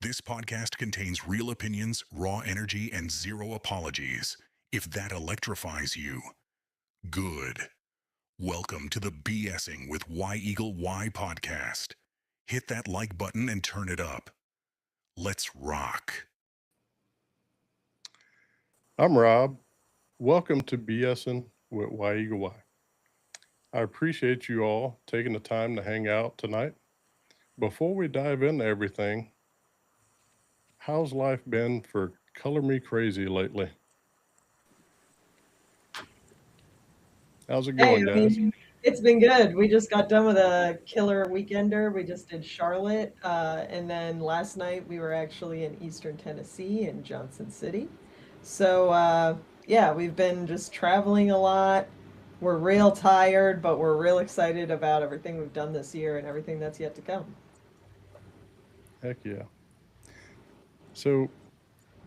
This podcast contains real opinions, raw energy, and zero apologies. If that electrifies you, good. Welcome to the BSing with Y-Eagle-Y podcast. Hit that like button and turn it up. Let's rock. I'm Rob. Welcome to BSing with Y-Eagle-Y. I appreciate you all taking the time to hang out tonight. Before we dive into everything, how's life been for ColorMeKrazy lately? How's it Hey, going, I guys? mean, it's been good. We just got done with a killer weekender. We just did Charlotte, and then last night we were actually in Eastern Tennessee in Johnson City. So, yeah, we've been just traveling a lot. We're real tired, but we're real excited about everything we've done this year and everything that's yet to come. Heck yeah. So,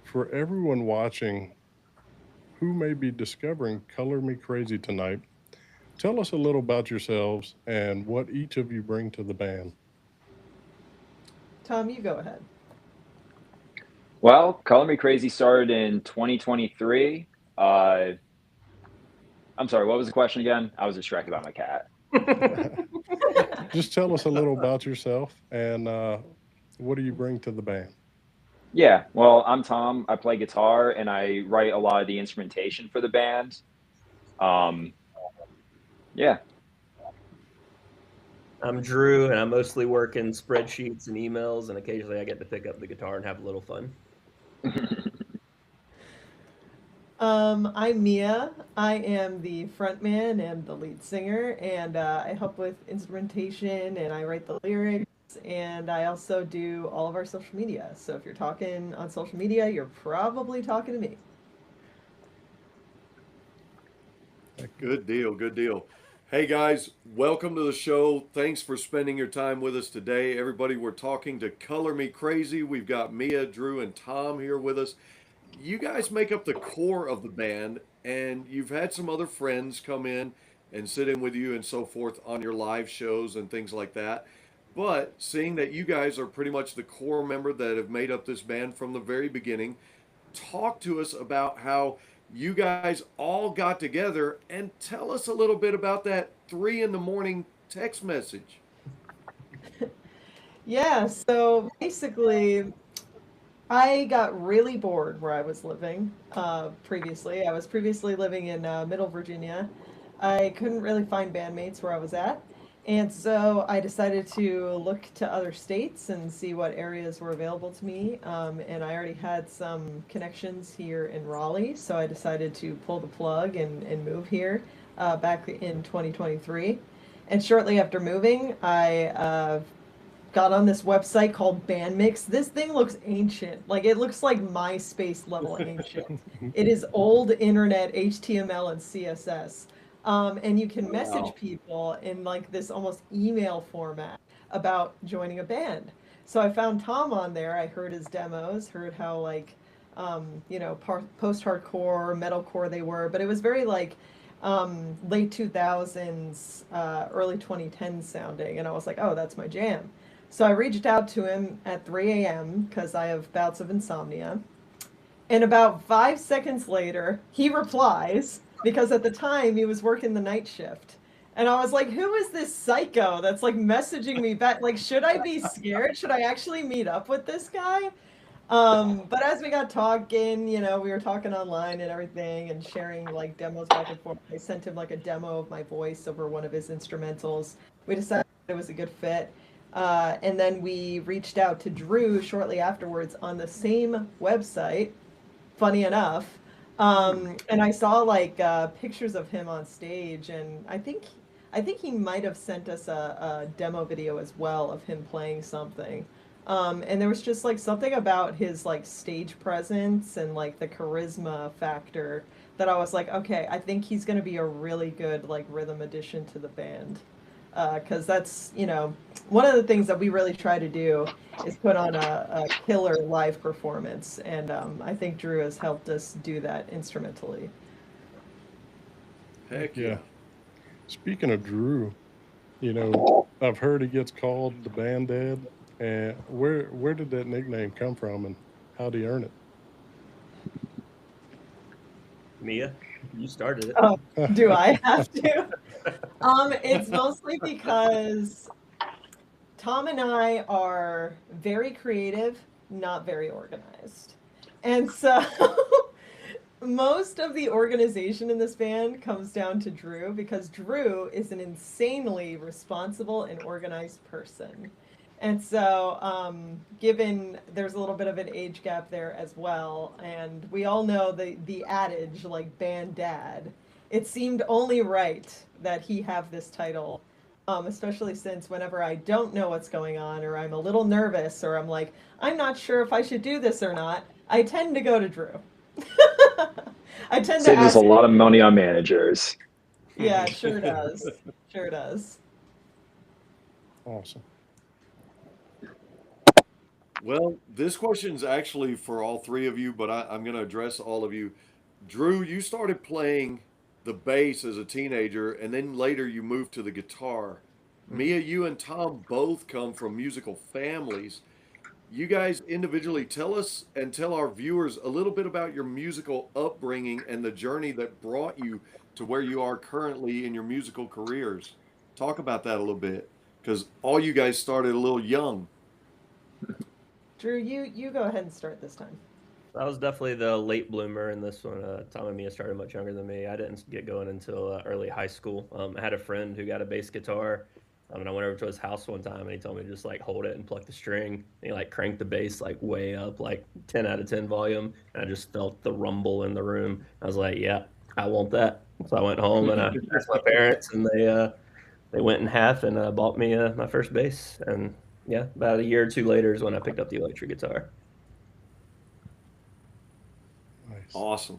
for everyone watching who may be discovering ColorMeKrazy tonight, tell us a little about yourselves and what each of you bring to the band. Tom, you go ahead. Well, ColorMeKrazy started in 2023. I'm sorry, what was the question again? I was distracted by my cat. Just tell us a little about yourself and what do you bring to the band? Yeah, well, I'm Tom. I play guitar and I write a lot of the instrumentation for the band. Um, yeah. I'm Drew, and I mostly work in spreadsheets and emails, and occasionally I get to pick up the guitar and have a little fun. I'm Mia. I am the frontman and the lead singer, and I help with instrumentation and I write the lyrics, and I also do all of our social media. So if you're talking on social media, you're probably talking to me. Good deal. Good deal. Hey guys, welcome to the show. Thanks for spending your time with us today. Everybody, we're talking to ColorMeKrazy. We've got Mia, Drew, and Tom here with us. You guys make up the core of the band, and you've had some other friends come in and sit in with you and so forth on your live shows and things like that. But seeing that you guys are pretty much the core member that have made up this band from the very beginning, talk to us about how you guys all got together and tell us a little bit about that 3 in the morning text message. Yeah, so basically, I got really bored where I was living previously. I was previously living in Middle Virginia. I couldn't really find bandmates where I was at. And so I decided to look to other states and see what areas were available to me. And I already had some connections here in Raleigh. So I decided to pull the plug and move here back in 2023. And shortly after moving, I got on this website called Bandmix. This thing looks ancient. Like it looks like MySpace level ancient. It is old internet HTML and CSS. And you can message Wow. people in like this almost email format about joining a band. So I found Tom on there. I heard his demos, heard how like post-hardcore, metalcore they were, but it was very like late 2000s, early 2010s sounding. And I was like, oh, that's my jam. So I reached out to him at 3 a.m. because I have bouts of insomnia. And about 5 seconds later, he replies because at the time he was working the night shift. And I was like, who is this psycho that's like messaging me back? Like, should I be scared? Should I actually meet up with this guy? But as we got talking, we were talking online and everything and sharing like demos back and forth. I sent him like a demo of my voice over one of his instrumentals. We decided it was a good fit. And then we reached out to Drew shortly afterwards on the same website, funny enough. And I saw like pictures of him on stage, and I think he might have sent us a demo video as well of him playing something. And there was just like something about his like stage presence and like the charisma factor that I was like, okay, I think he's gonna be a really good like rhythm addition to the band. Because that's, one of the things that we really try to do is put on a killer live performance. And I think Drew has helped us do that instrumentally. Heck Yeah. yeah. Speaking of Drew, I've heard he gets called the band dad. And where did that nickname come from, and how do you earn it? Mia, you started it. Oh, do I have to? It's mostly because Tom and I are very creative, not very organized. And so most of the organization in this band comes down to Drew because Drew is an insanely responsible and organized person. And so, given there's a little bit of an age gap there as well, and we all know the adage like band dad, it seemed only right that he have this title, especially since whenever I don't know what's going on or I'm a little nervous or I'm like, I'm not sure if I should do this or not, I tend to go to Drew. I tend to Saves us ask. a lot of money on managers. Yeah, it sure does. Sure does. Awesome. Well, this question's actually for all three of you, but I'm going to address all of you. Drew, you started playing the bass as a teenager, and then later you moved to the guitar. Mia, you and Tom both come from musical families. You guys individually tell us and tell our viewers a little bit about your musical upbringing and the journey that brought you to where you are currently in your musical careers. Talk about that a little bit, because all you guys started a little young. Drew, you go ahead and start this time. I was definitely the late bloomer in this one. Tom and Mia started much younger than me. I didn't get going until early high school. I had a friend who got a bass guitar, and I went over to his house one time, and he told me to just like hold it and pluck the string. And he like cranked the bass like way up, like 10 out of 10 volume, and I just felt the rumble in the room. I was like, yeah, I want that. So I went home and I asked my parents, and they went in half and bought me my first bass. And yeah, about a year or two later is when I picked up the electric guitar. Nice. Awesome.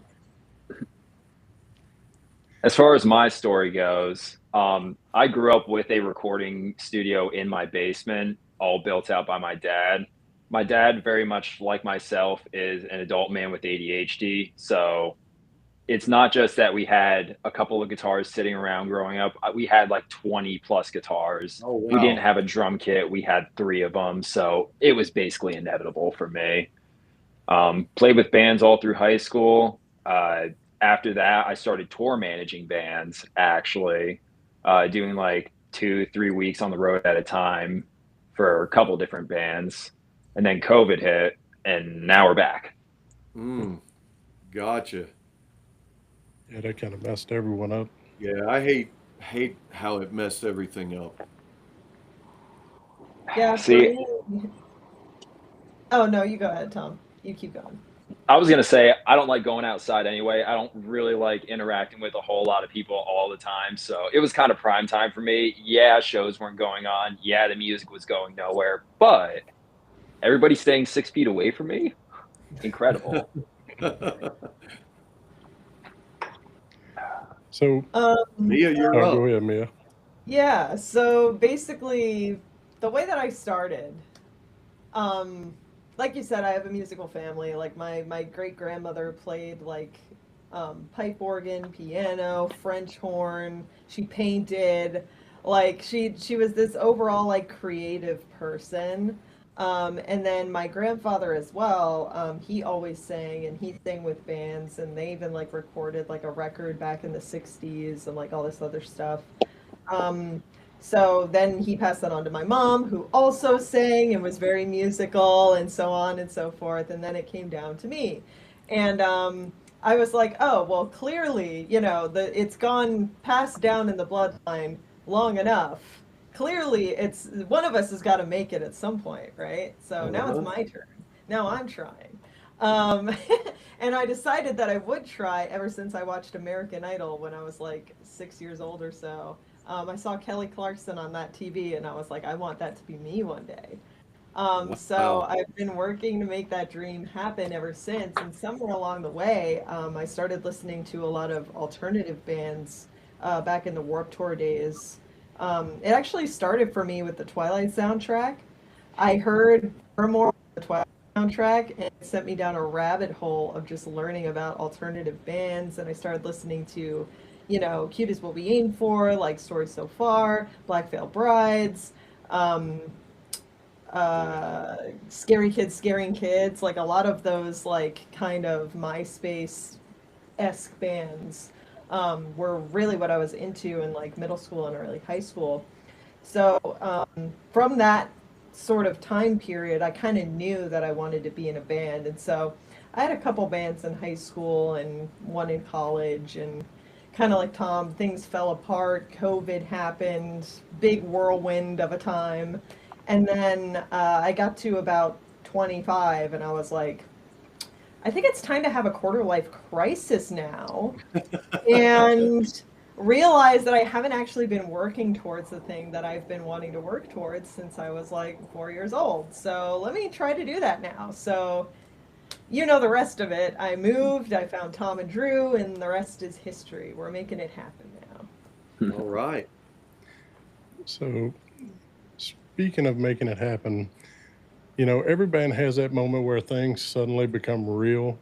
As far as my story goes, I grew up with a recording studio in my basement, all built out by my dad. My dad, very much like myself, is an adult man with ADHD. So it's not just that we had a couple of guitars sitting around growing up. We had like 20 plus guitars. Oh, We didn't wow. have a drum kit. We had 3 of them. So it was basically inevitable for me. Played with bands all through high school. After that, I started tour managing bands, actually, doing like 2-3 weeks on the road at a time for a couple different bands. And then COVID hit, and now we're back. Gotcha. Yeah, that kind of messed everyone up. Yeah, I hate how it messed everything up. Yeah, for See, me. Oh no, you go ahead, Tom. You keep going. I was going to say, I don't like going outside anyway. I don't really like interacting with a whole lot of people all the time. So it was kind of prime time for me. Yeah, shows weren't going on. Yeah, the music was going nowhere. But everybody staying 6 feet away from me, incredible. So, Mia, you're oh, up. go ahead, Mia. Yeah, so basically, the way that I started, like you said, I have a musical family. Like my great grandmother played like pipe organ, piano, French horn. She painted. Like she was this overall like creative person. And then my grandfather as well, he always sang and he sang with bands and they even like recorded like a record back in the 60s and like all this other stuff. So then he passed that on to my mom, who also sang and was very musical and so on and so forth. And then it came down to me. And I was like, oh, well, clearly, you know, it's gone passed down in the bloodline long enough. Clearly, it's one of us has got to make it at some point, right? So now it's my turn. Now I'm trying. And I decided that I would try ever since I watched American Idol when I was like 6 years old or so. I saw Kelly Clarkson on that TV, and I was like, I want that to be me one day. So I've been working to make that dream happen ever since. And somewhere along the way, I started listening to a lot of alternative bands back in the Warped Tour days. It actually started for me with the Twilight soundtrack. I heard more the Twilight soundtrack, and it sent me down a rabbit hole of just learning about alternative bands. And I started listening to, you know, Cute Is What We Aim For, like Stories So Far, Black Veil Brides, Scary Kids Scaring Kids, like a lot of those like kind of MySpace-esque bands were really what I was into in like middle school and early high school. So from that sort of time period, I kind of knew that I wanted to be in a band. And so I had a couple bands in high school and one in college. And kind of like Tom, things fell apart. COVID happened, big whirlwind of a time. And then I got to about 25 and I was like, I think it's time to have a quarter life crisis now. And realize that I haven't actually been working towards the thing that I've been wanting to work towards since I was like 4 years old. So let me try to do that now. So you know the rest of it. I moved, I found Tom and Drew, and the rest is history. We're making it happen now. All right. So, speaking of making it happen, you know, every band has that moment where things suddenly become real.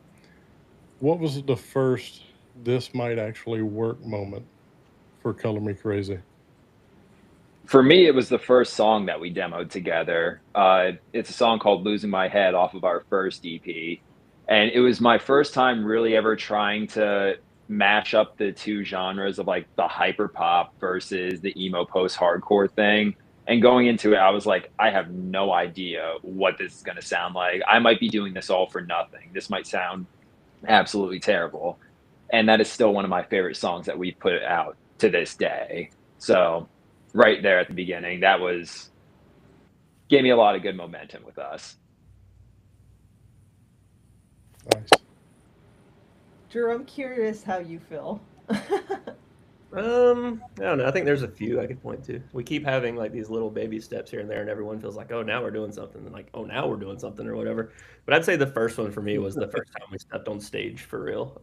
What was the first this might actually work moment for Color Me Crazy? For me, it was the first song that we demoed together. It's a song called Losing My Head off of our first EP. And it was my first time really ever trying to mash up the two genres of like the hyper pop versus the emo post hardcore thing. And going into it, I was like, I have no idea what this is going to sound like. I might be doing this all for nothing. This might sound absolutely terrible. And that is still one of my favorite songs that we put out to this day. So right there at the beginning, that was gave me a lot of good momentum with us. Nice. Drew, I'm curious how you feel. I don't know. I think there's a few I could point to. We keep having like these little baby steps here and there, and everyone feels like, oh, now we're doing something, and like, oh, now we're doing something or whatever. But I'd say the first one for me was the first time we stepped on stage for real,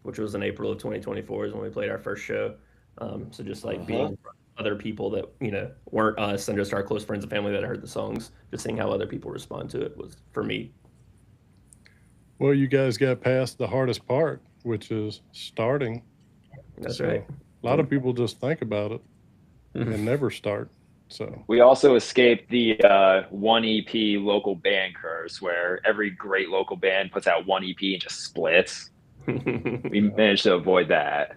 which was in April of 2024 is when we played our first show. So just like being in front of other people that weren't us and just our close friends and family that heard the songs, just seeing how other people respond to it was for me. Well, you guys got past the hardest part, which is starting. That's So, right. a lot of people just think about it and never start. So, We also escaped the one EP local band curse, where every great local band puts out one EP and just splits. We managed to avoid that.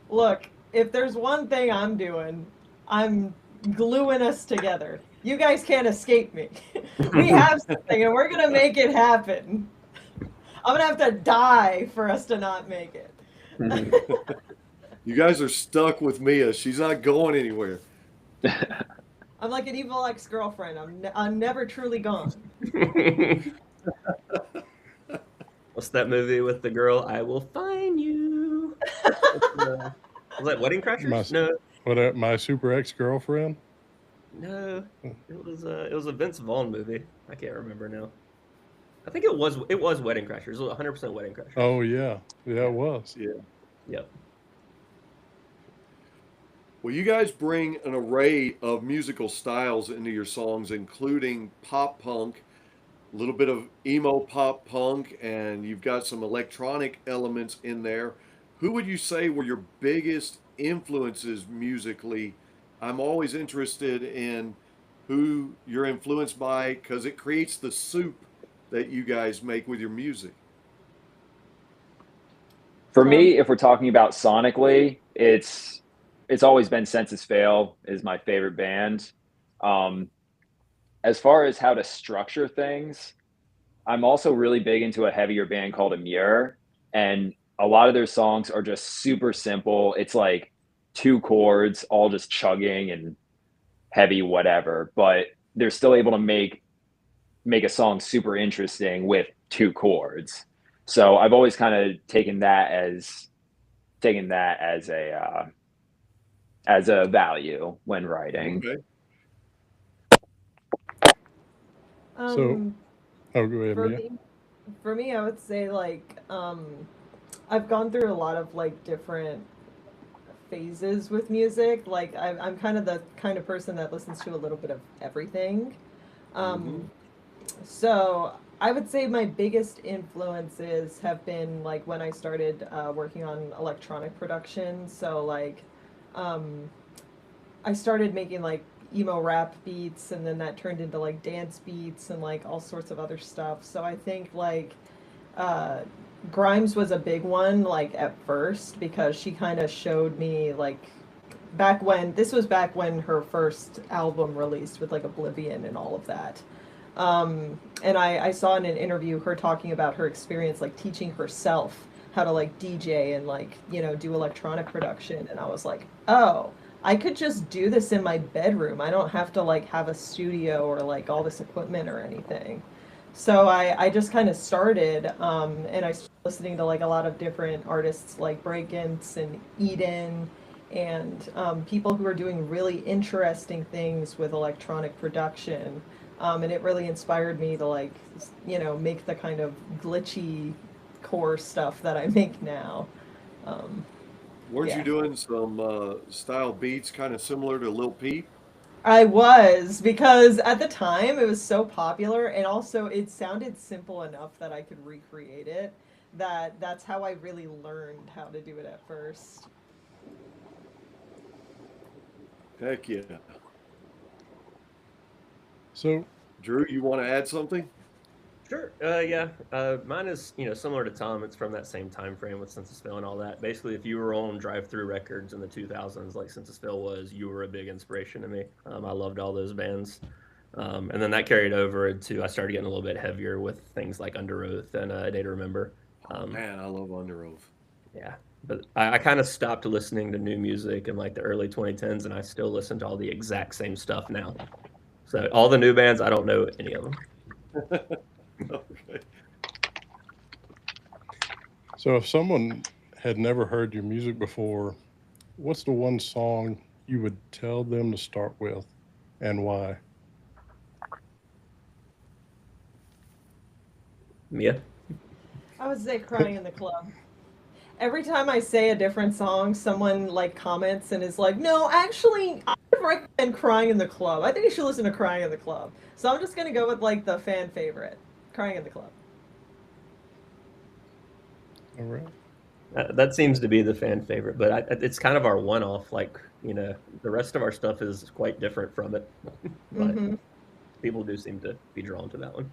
Look, if there's one thing I'm doing, I'm gluing us together. You guys can't escape me. We have something and we're going to make it happen. I'm going to have to die for us to not make it. You guys are stuck with Mia. She's not going anywhere. I'm like an evil ex-girlfriend. I'm never truly gone. What's that movie with the girl? I will find you. Was that Wedding Crashers? No, my super ex girlfriend? no. It was a Vince Vaughn movie. I can't remember now. I think it was Wedding Crashers. It was 100% Wedding Crashers. Oh, yeah. Yeah, it was. Yeah. Yep. Well, you guys bring an array of musical styles into your songs, including pop punk, a little bit of emo pop punk, and you've got some electronic elements in there. Who would you say were your biggest influences musically? I'm always interested in who you're influenced by because it creates the soup that you guys make with your music. For me, if we're talking about sonically, it's always been Census Fail is my favorite band. As far as how to structure things, I'm also really big into a heavier band called Emissary, and a lot of their songs are just super simple. It's like two chords, all just chugging and heavy, whatever. But they're still able to make a song super interesting with two chords. So I've always kind of taken that as a value when writing. Okay. So, oh, go ahead, Mia. For me, I would say like I've gone through a lot of like different phases with music. Like I'm kind of the kind of person that listens to a little bit of everything. So I would say my biggest influences have been like when I started working on electronic production. So like I started making like emo rap beats, and then that turned into like dance beats and like all sorts of other stuff. So I think like uh, Grimes was a big one like at first because she kind of showed me like back when her first album released with like Oblivion and all of that. And I saw in an interview her talking about her experience like teaching herself how to like DJ and like, you know, do electronic production. And I was like, oh, I could just do this in my bedroom. I don't have to like have a studio or like all this equipment or anything. So I just kind of started, and I started listening to like a lot of different artists like Breakins and Eden and people who are doing really interesting things with electronic production. And it really inspired me to like, you know, make the kind of glitchy core stuff that I make now. Um, Weren't you yeah. doing some style beats kind of similar to Lil Peep? I was, because at the time it was so popular and also it sounded simple enough that I could recreate it. That's how I really learned how to do it at first. Heck yeah. So, Drew, you want to add something? Sure. Yeah. Mine is, similar to Tom. It's from that same time frame with Census Fail and all that. Basically, if you were on drive-through records in the 2000s, like Census Fail was, you were a big inspiration to me. I loved all those bands. And then that carried over into I started getting a little bit heavier with things like Under Oath and A Day to Remember. Oh Um, man, I love Under Oath. yeah. But I kind of stopped listening to new music in like the early 2010s, and I still listen to all the exact same stuff now. So all the new bands, I don't know any of them. Okay. so if someone had never heard your music before, what's the one song you would tell them to start with and why? Mia? I would say Crying in the Club. Every time I say a different song, someone like comments and is like, "No, actually, I would recommend Crying in the Club. I think you should listen to Crying in the Club." So I'm just gonna go with like the fan favorite, Crying in the Club. All right. That seems to be the fan favorite, but it's kind of our one-off. Like, the rest of our stuff is quite different from it, but Hmm. people do seem to be drawn to that one.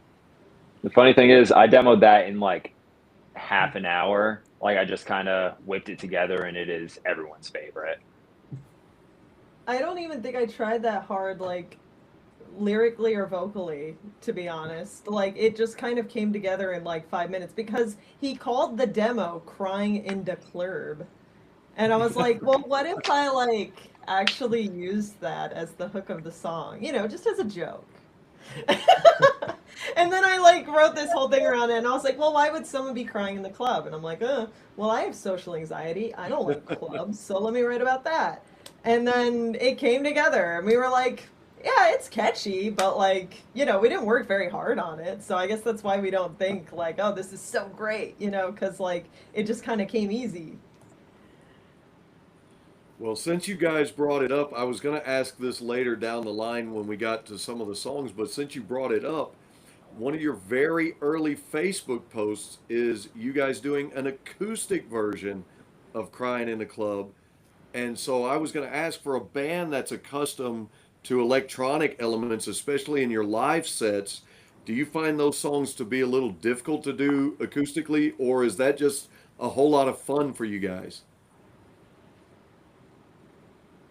The funny thing is, I demoed that in like half an hour. Like I just kind of whipped it together, and it is everyone's favorite. I don't even think I tried that hard, like lyrically or vocally, to be honest. Like it just kind of came together in like 5 minutes because he called the demo "Crying in the Club," and I was like, well, what if I like actually used that as the hook of the song, you know, just as a joke. And then I like wrote this whole thing around it, and I was like, well, why would someone be crying in the club? And I'm like, well, I have social anxiety. I don't like clubs, so let me write about that. And then it came together, and we were like, yeah, it's catchy, but like, you know, we didn't work very hard on it. So I guess that's why we don't think like, oh, this is so great, you know, because like it just kind of came easy. Well, since you guys brought it up, I was going to ask this later down the line when we got to some of the songs, but since you brought it up, one of your very early Facebook posts is you guys doing an acoustic version of Crying in the Club. And so I was going to ask, for a band that's accustomed to electronic elements, especially in your live sets, do you find those songs to be a little difficult to do acoustically, or is that just a whole lot of fun for you guys?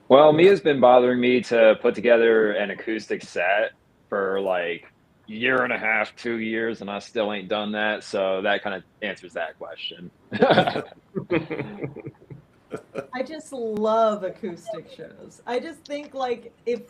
Well, Mia's been bothering me to put together an acoustic set for like year and a half, 2 years, and I still ain't done that. So that kind of answers that question. I just love acoustic shows. I just think like if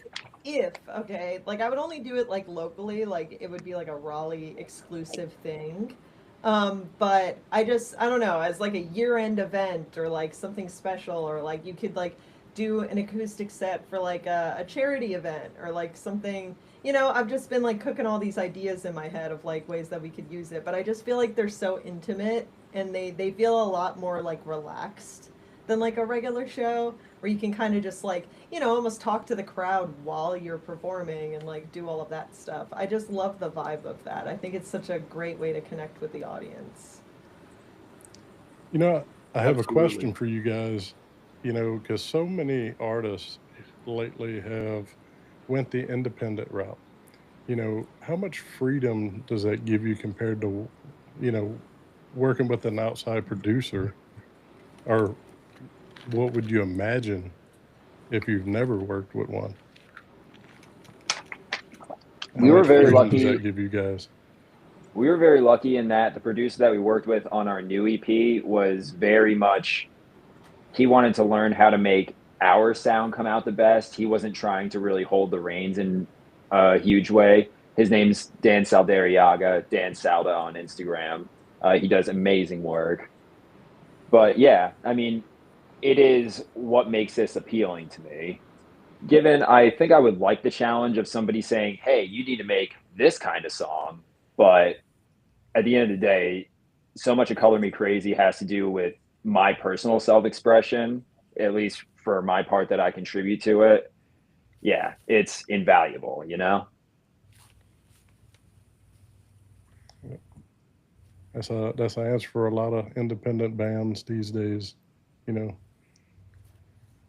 okay, like I would only do it like locally, like it would be like a Raleigh exclusive thing. But I don't know, as like a year-end event or like something special, or like you could like do an acoustic set for like a charity event or like something. You know, I've just been like cooking all these ideas in my head of like ways that we could use it, but I just feel like they're so intimate and they feel a lot more like relaxed than like a regular show where you can kind of just like, you know, almost talk to the crowd while you're performing and like do all of that stuff. I just love the vibe of that. I think it's such a great way to connect with the audience. You know, I have a Absolutely. question for you guys, you know, because so many artists lately have went the independent route, how much freedom does that give you compared to, you know, working with an outside producer? Or what would you imagine if you've never worked with one? How We were much very freedom does that lucky. give you guys? We were very lucky in that the producer that we worked with on our new EP was very much, he wanted to learn how to make our sound come out the best. He wasn't trying to really hold the reins in a huge way. His name's Dan Saldariaga, Dan Salda on Instagram. He does amazing work. But yeah, I mean, it is what makes this appealing to me. Given I think I would like the challenge of somebody saying, hey, you need to make this kind of song. But at the end of the day, so much of Color Me Crazy has to do with my personal self expression, at least for my part that I contribute to it. Yeah, it's invaluable, you know? That's an answer for a lot of independent bands these days. You know,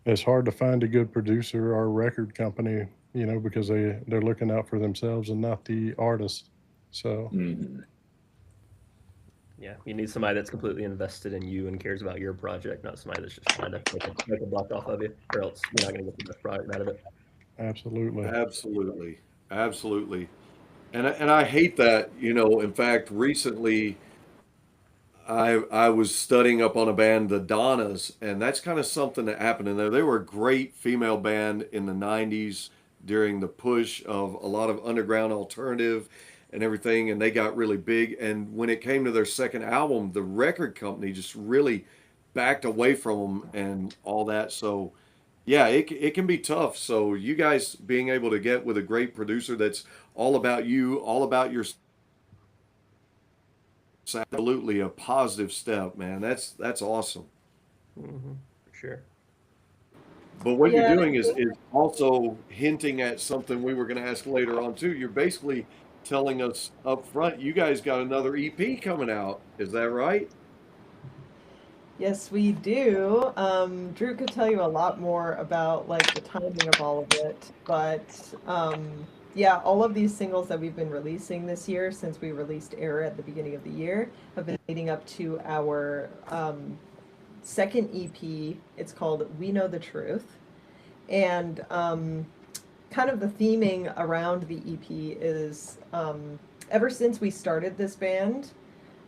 it's hard to find a good producer or record company, because they're looking out for themselves and not the artist. So Mm-hmm. Yeah, you need somebody that's completely invested in you and cares about your project, not somebody that's just trying to make a buck off of you, or else you're not going to get the best product out of it. absolutely. Absolutely. Absolutely. And I hate that, in fact, recently I was studying up on a band, the Donnas, and that's kind of something that happened in there. They were a great female band in the 90s during the push of a lot of underground alternative and everything, and they got really big. And when it came to their second album, the record company just really backed away from them and all that. So, yeah, it can be tough. So, you guys being able to get with a great producer that's all about you, all about your, absolutely a positive step, man. That's awesome. For sure. But what you're Yeah, and I doing think is also hinting at something we were going to ask later on too. You're basically telling us up front, you guys got another EP coming out. Is that right? yes, we do. Drew could tell you a lot more about like the timing of all of it, but yeah, all of these singles that we've been releasing this year, since we released Era at the beginning of the year, have been leading up to our second EP. It's called We Know the Truth, and kind of the theming around the EP is ever since we started this band,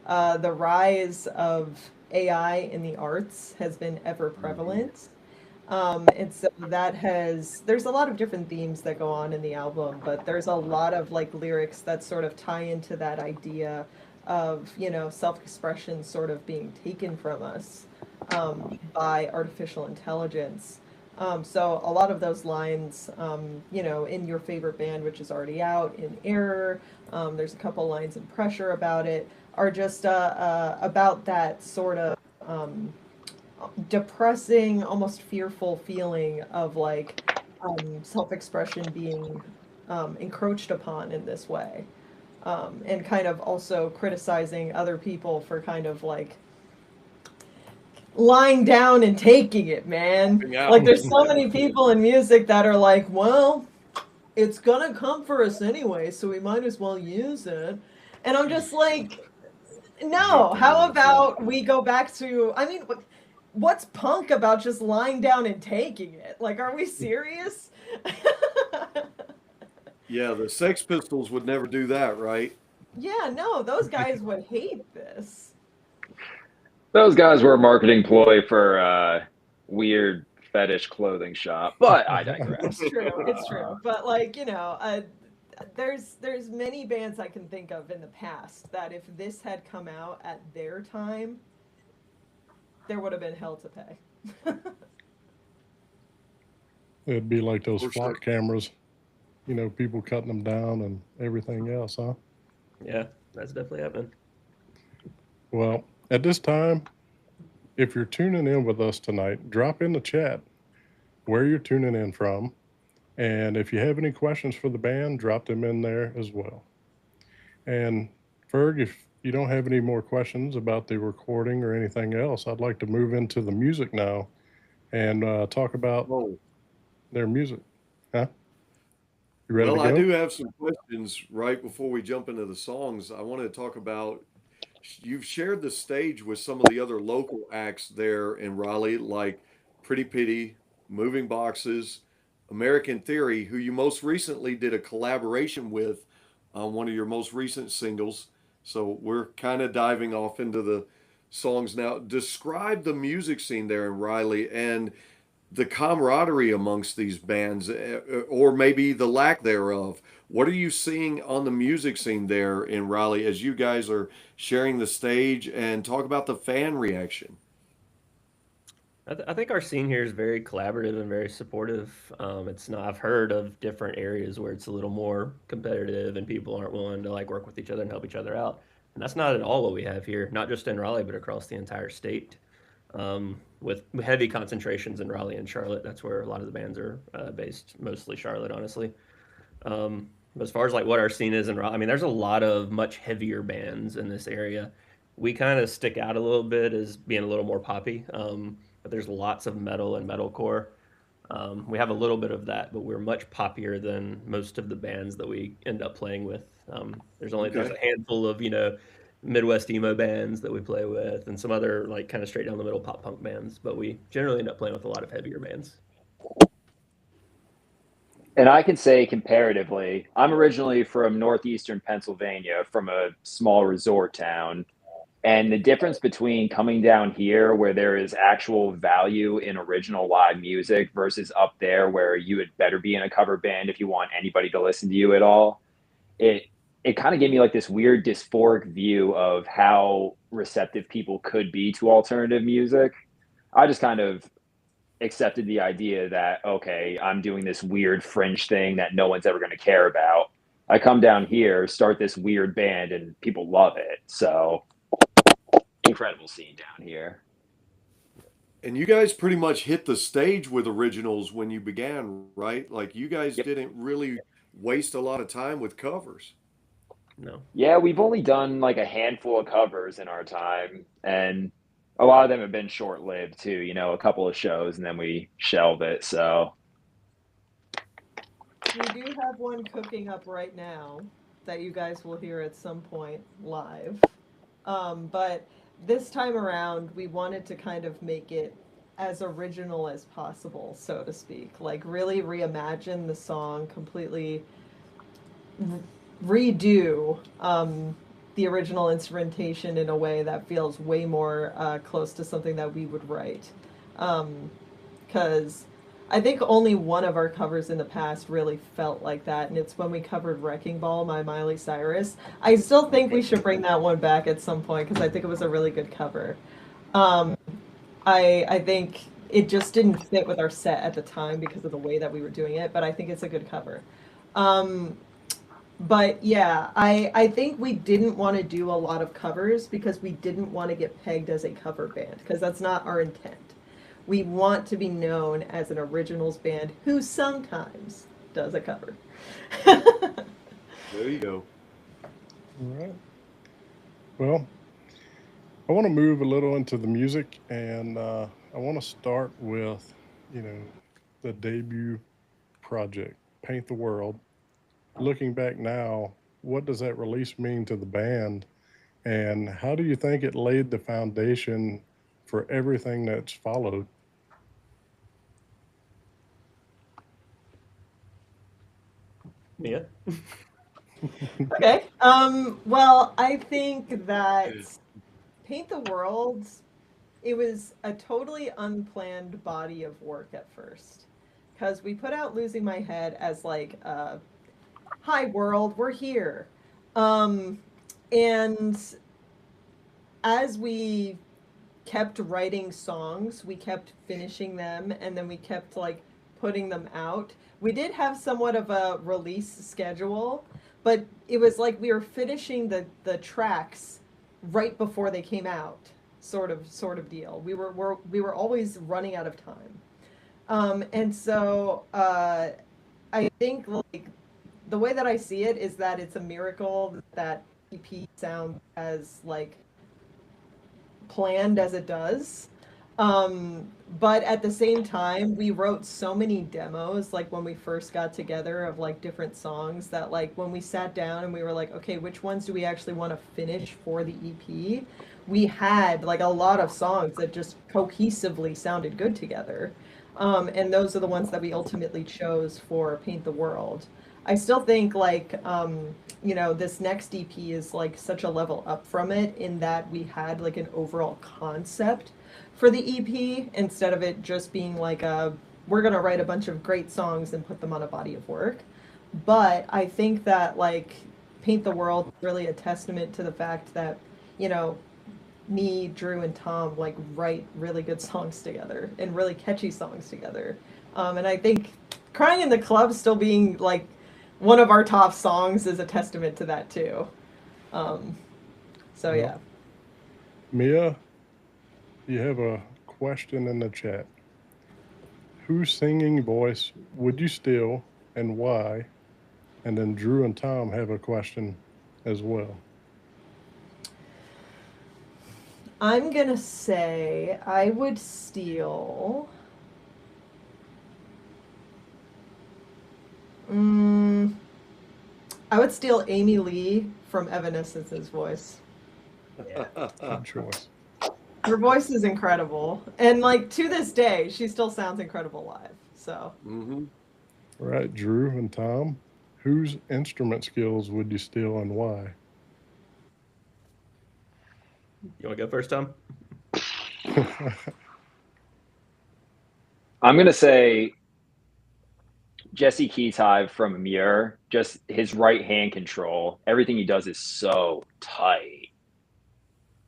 the rise of AI in the arts has been ever Mhm. prevalent. And so there's a lot of different themes that go on in the album, but there's a lot of like lyrics that sort of tie into that idea of, self-expression sort of being taken from us by artificial intelligence. So a lot of those lines, in Your Favorite Band, which is already out, in Error, there's a couple lines in Pressure about it, are just about that sort of depressing, almost fearful feeling of like self-expression being encroached upon in this way. And kind of also criticizing other people for kind of like lying down and taking it, man. Tapping Like out. there's so many people in music that are like, well, it's gonna come for us anyway, so we might as well use it. And I'm just like, I hate no, that how also. about we go back to, I mean, what's punk about just lying down and taking it? Like, are we serious? Yeah, the Sex Pistols would never do that, right? Yeah, no, those guys would hate this. Those guys were a marketing ploy for weird fetish clothing shop, but I It's digress. true, it's true. But like, there's many bands I can think of in the past that if this had come out at their time, there would have been hell to pay. It'd be like those For sure. flock cameras, people cutting them down and everything else, huh? Yeah, that's definitely happening. Well, at this time, if you're tuning in with us tonight, drop in the chat where you're tuning in from. And if you have any questions for the band, drop them in there as well. And Ferg, if you don't have any more questions about the recording or anything else, I'd like to move into the music now and talk about Oh, their music. Huh? You ready Well, to I go? do have some questions right before we jump into the songs. I want to talk about you've shared the stage with some of the other local acts there in Raleigh, like Pretty Pity, Moving Boxes, American Theory, who you most recently did a collaboration with on one of your most recent singles. So we're kind of diving off into the songs now. Describe the music scene there in Riley and the camaraderie amongst these bands, or maybe the lack thereof. What are you seeing on the music scene there in Raleigh as you guys are sharing the stage, and talk about the fan reaction? I think our scene here is very collaborative and very supportive. It's not. I've heard of different areas where it's a little more competitive and people aren't willing to like work with each other and help each other out. And that's not at all what we have here. Not just in Raleigh, but across the entire state. With heavy concentrations in Raleigh and Charlotte. That's where a lot of the bands are based. Mostly Charlotte, honestly. But as far as like what our scene is in Raleigh, I mean, there's a lot of much heavier bands in this area. We kind of stick out a little bit as being a little more poppy. But there's lots of metal and metalcore. We have a little bit of that, but we're much poppier than most of the bands that we end up playing with. There's Okay. a handful of Midwest emo bands that we play with, and some other like kind of straight down the middle pop punk bands. But we generally end up playing with a lot of heavier bands. And I can say comparatively, I'm originally from northeastern Pennsylvania, from a small resort town. And the difference between coming down here, where there is actual value in original live music, versus up there, where you had better be in a cover band if you want anybody to listen to you at all, it it kind of gave me like this weird dysphoric view of how receptive people could be to alternative music. I just kind of accepted the idea that, okay, I'm doing this weird fringe thing that no one's ever going to care about. I come down here, start this weird band, and people love it. So incredible scene down here. And you guys pretty much hit the stage with originals when you began, right? Like you guys Yep. didn't really waste a lot of time with covers. No. Yeah, we've only done like a handful of covers in our time, and a lot of them have been short lived too, a couple of shows and then we shelve it. So We do have one cooking up right now that you guys will hear at some point live. But this time around, we wanted to kind of make it as original as possible, so to speak. Like, really reimagine the song, completely redo the original instrumentation in a way that feels way more close to something that we would write. Because I think only one of our covers in the past really felt like that, and it's when we covered Wrecking Ball by Miley Cyrus. I still think we should bring that one back at some point because I think it was a really good cover. Um, I think it just didn't fit with our set at the time because of the way that we were doing it, but I think it's a good cover. Um, but yeah, I think we didn't want to do a lot of covers because we didn't want to get pegged as a cover band because that's not our intent. We want to be known as an originals band who sometimes does a cover. There you go. All right. Well, I want to move a little into the music, and I want to start with, you know, the debut project, Paint the World. Looking back now, what does that release mean to the band, and how do you think it laid the foundation for everything that's followed? Yeah. Okay. Well, I think that Paint the World, it was a totally unplanned body of work at first. Because we put out Losing My Head as like, hi world, we're here. Um, and as we kept writing songs, we kept finishing them, and then we kept like putting them out. We did have somewhat of a release schedule, but it was like we were finishing the tracks right before they came out, sort of deal. We were always running out of time. And so I think like the way that I see it is that it's a miracle that EP sounds as like planned as it does. But at the same time, we wrote so many demos, like when we first got together of like different songs that like when we sat down and we were like, okay, which ones do we actually want to finish for the EP? We had like a lot of songs that just cohesively sounded good together. And those are the ones that we ultimately chose for Paint the World. I still think like this next EP is like such a level up from it in that we had like an overall concept for the EP instead of it just being like we're gonna write a bunch of great songs and put them on a body of work. But I think that like Paint the World is really a testament to the fact that, you know, me, Drew, and Tom like write really good songs together and really catchy songs together. And I think Crying in the Club still being like one of our top songs is a testament to that too. So yeah. Mia, you have a question in the chat. Whose singing voice would you steal and why? And then Drew and Tom have a question as well. I'm gonna say I would steal. I would steal Amy Lee from Evanescence's voice. Yeah. Good choice. Her voice is incredible, and like to this day, she still sounds incredible live. So. Mm-hmm. All right, Drew and Tom, whose instrument skills would you steal and why? You want to go first, Tom? I'm going to say Jesse Keytime from Emissary, just his right hand control. Everything he does is so tight.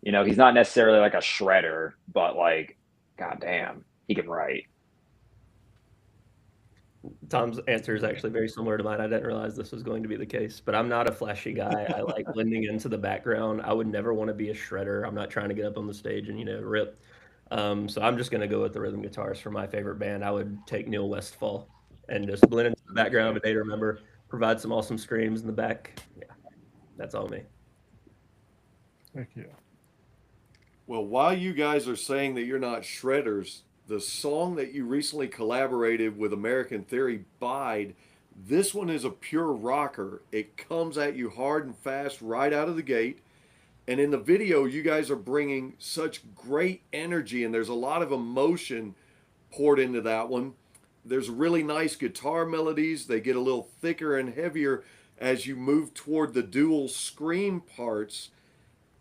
You know, he's not necessarily like a shredder, but like, goddamn, he can write. Tom's answer is actually very similar to mine. I didn't realize this was going to be the case, but I'm not a flashy guy. I like blending into the background. I would never want to be a shredder. I'm not trying to get up on the stage and, rip. So I'm just going to go with the rhythm guitars for my favorite band. I would take Neil Westfall and just blend into the background of A Day to Remember, provide some awesome screams in the back. Yeah, that's all me. Heck yeah. Well, while you guys are saying that you're not shredders, the song that you recently collaborated with American Theory, Bide, this one is a pure rocker. It comes at you hard and fast right out of the gate. And in the video, you guys are bringing such great energy, and there's a lot of emotion poured into that one. There's really nice guitar melodies. They get a little thicker and heavier as you move toward the dual scream parts.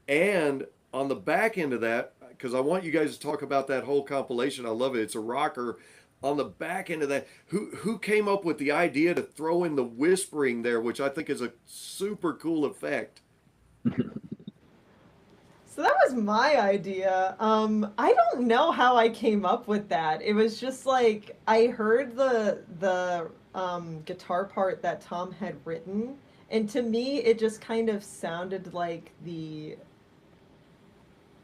And on the back end of that, because I want you guys to talk about that whole compilation. I love it. It's a rocker. On the back end of that, who came up with the idea to throw in the whispering there, which I think is a super cool effect? So that was my idea. I don't know how I came up with that. It was just like I heard the guitar part that Tom had written, and to me, it just kind of sounded like the.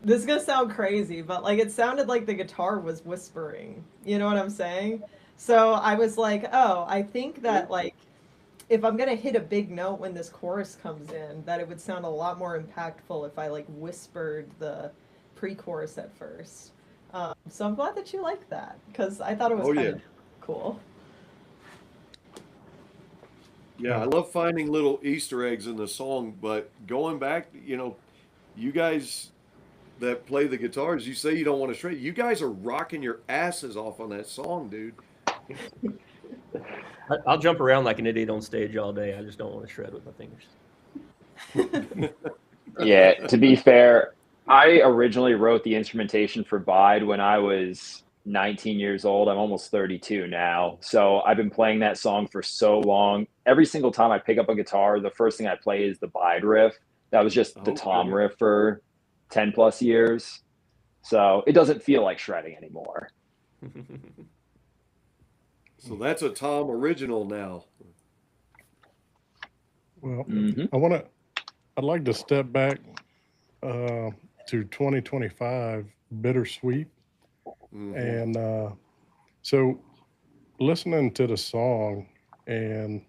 This is gonna sound crazy, but like it sounded like the guitar was whispering. You know what I'm saying? So I was like, oh, I think that like if I'm gonna hit a big note when this chorus comes in, that it would sound a lot more impactful if I like whispered the pre-chorus at first. So I'm glad that you like that because I thought it was kind of cool. Yeah, I love finding little Easter eggs in the song, but going back, you guys that play the guitars, you say you don't want to shred. You guys are rocking your asses off on that song, dude. I'll jump around like an idiot on stage all day. I just don't want to shred with my fingers. Yeah, to be fair, I originally wrote the instrumentation for Bide when I was 19 years old. I'm almost 32 now. So I've been playing that song for so long. Every single time I pick up a guitar, the first thing I play is the Bide riff. That was just the Tom riff for 10 plus years. So it doesn't feel like shredding anymore. So that's a Tom original now. Well, I'd like to step back to 2025, Bittersweet. And so listening to the song and,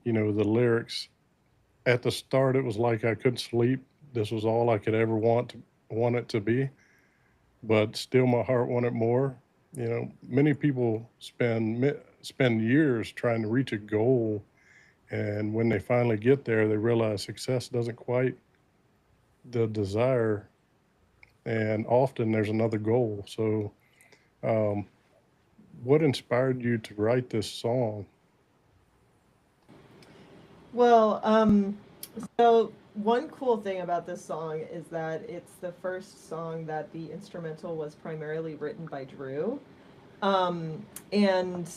the lyrics, at the start, it was like I couldn't sleep. This was all I could ever want it to be. but still my heart wanted more. You know, many people spend years trying to reach a goal, and when they finally get there, they realize success doesn't quite the desire, and often there's another goal. So, um, what inspired you to write this song? Well, so one cool thing about this song is that it's the first song that the instrumental was primarily written by Drew. And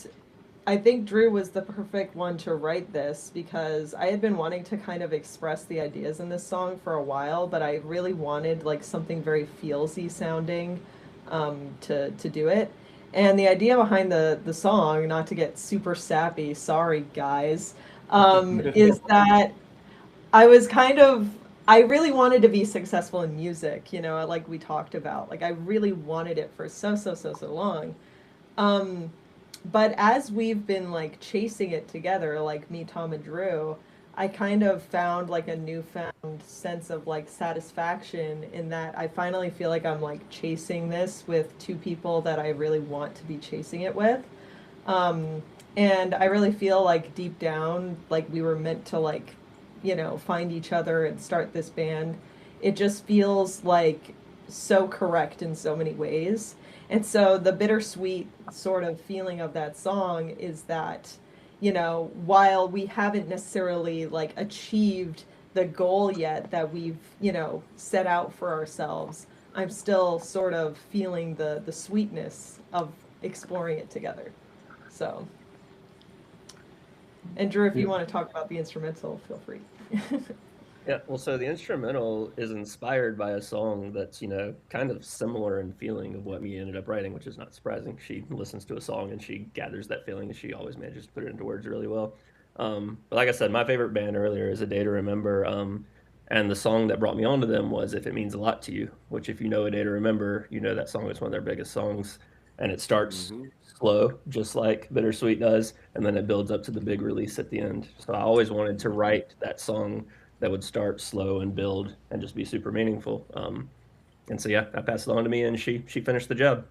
I think Drew was the perfect one to write this because I had been wanting to kind of express the ideas in this song for a while, but I really wanted like something very feelsy sounding to do it. And the idea behind the song, not to get super sappy, sorry guys, is that I was kind of I really wanted to be successful in music, you know, like we talked about. Like I really wanted it for so long. Um, but as we've been like chasing it together, like me, Tom, and Drew, I kind of found like a newfound sense of like satisfaction in that I finally feel like I'm like chasing this with two people that I really want to be chasing it with. Um, and I really feel like deep down, like we were meant to like, you know, find each other and start this band. It just feels like so correct in so many ways. And so the bittersweet sort of feeling of that song is that, you know, while we haven't necessarily like achieved the goal yet that we've, you know, set out for ourselves, I'm still sort of feeling the sweetness of exploring it together. So, and Drew, if Yeah. you want to talk about the instrumental, feel free. Yeah, well, so the instrumental is inspired by a song that's, you know, kind of similar in feeling of what Mia ended up writing, which is not surprising. She listens to a song and she gathers that feeling and she always manages to put it into words really well. But like I said, my favorite band earlier is A Day to Remember. And the song that brought me onto them was If It Means a Lot to You, which, if you know A Day to Remember, you know that song is one of their biggest songs. And it starts Hmm. slow, just like Bittersweet does, and then it builds up to the big release at the end. So I always wanted to write that song that would start slow and build and just be super meaningful. And so yeah, I passed it on to me, and she finished the job.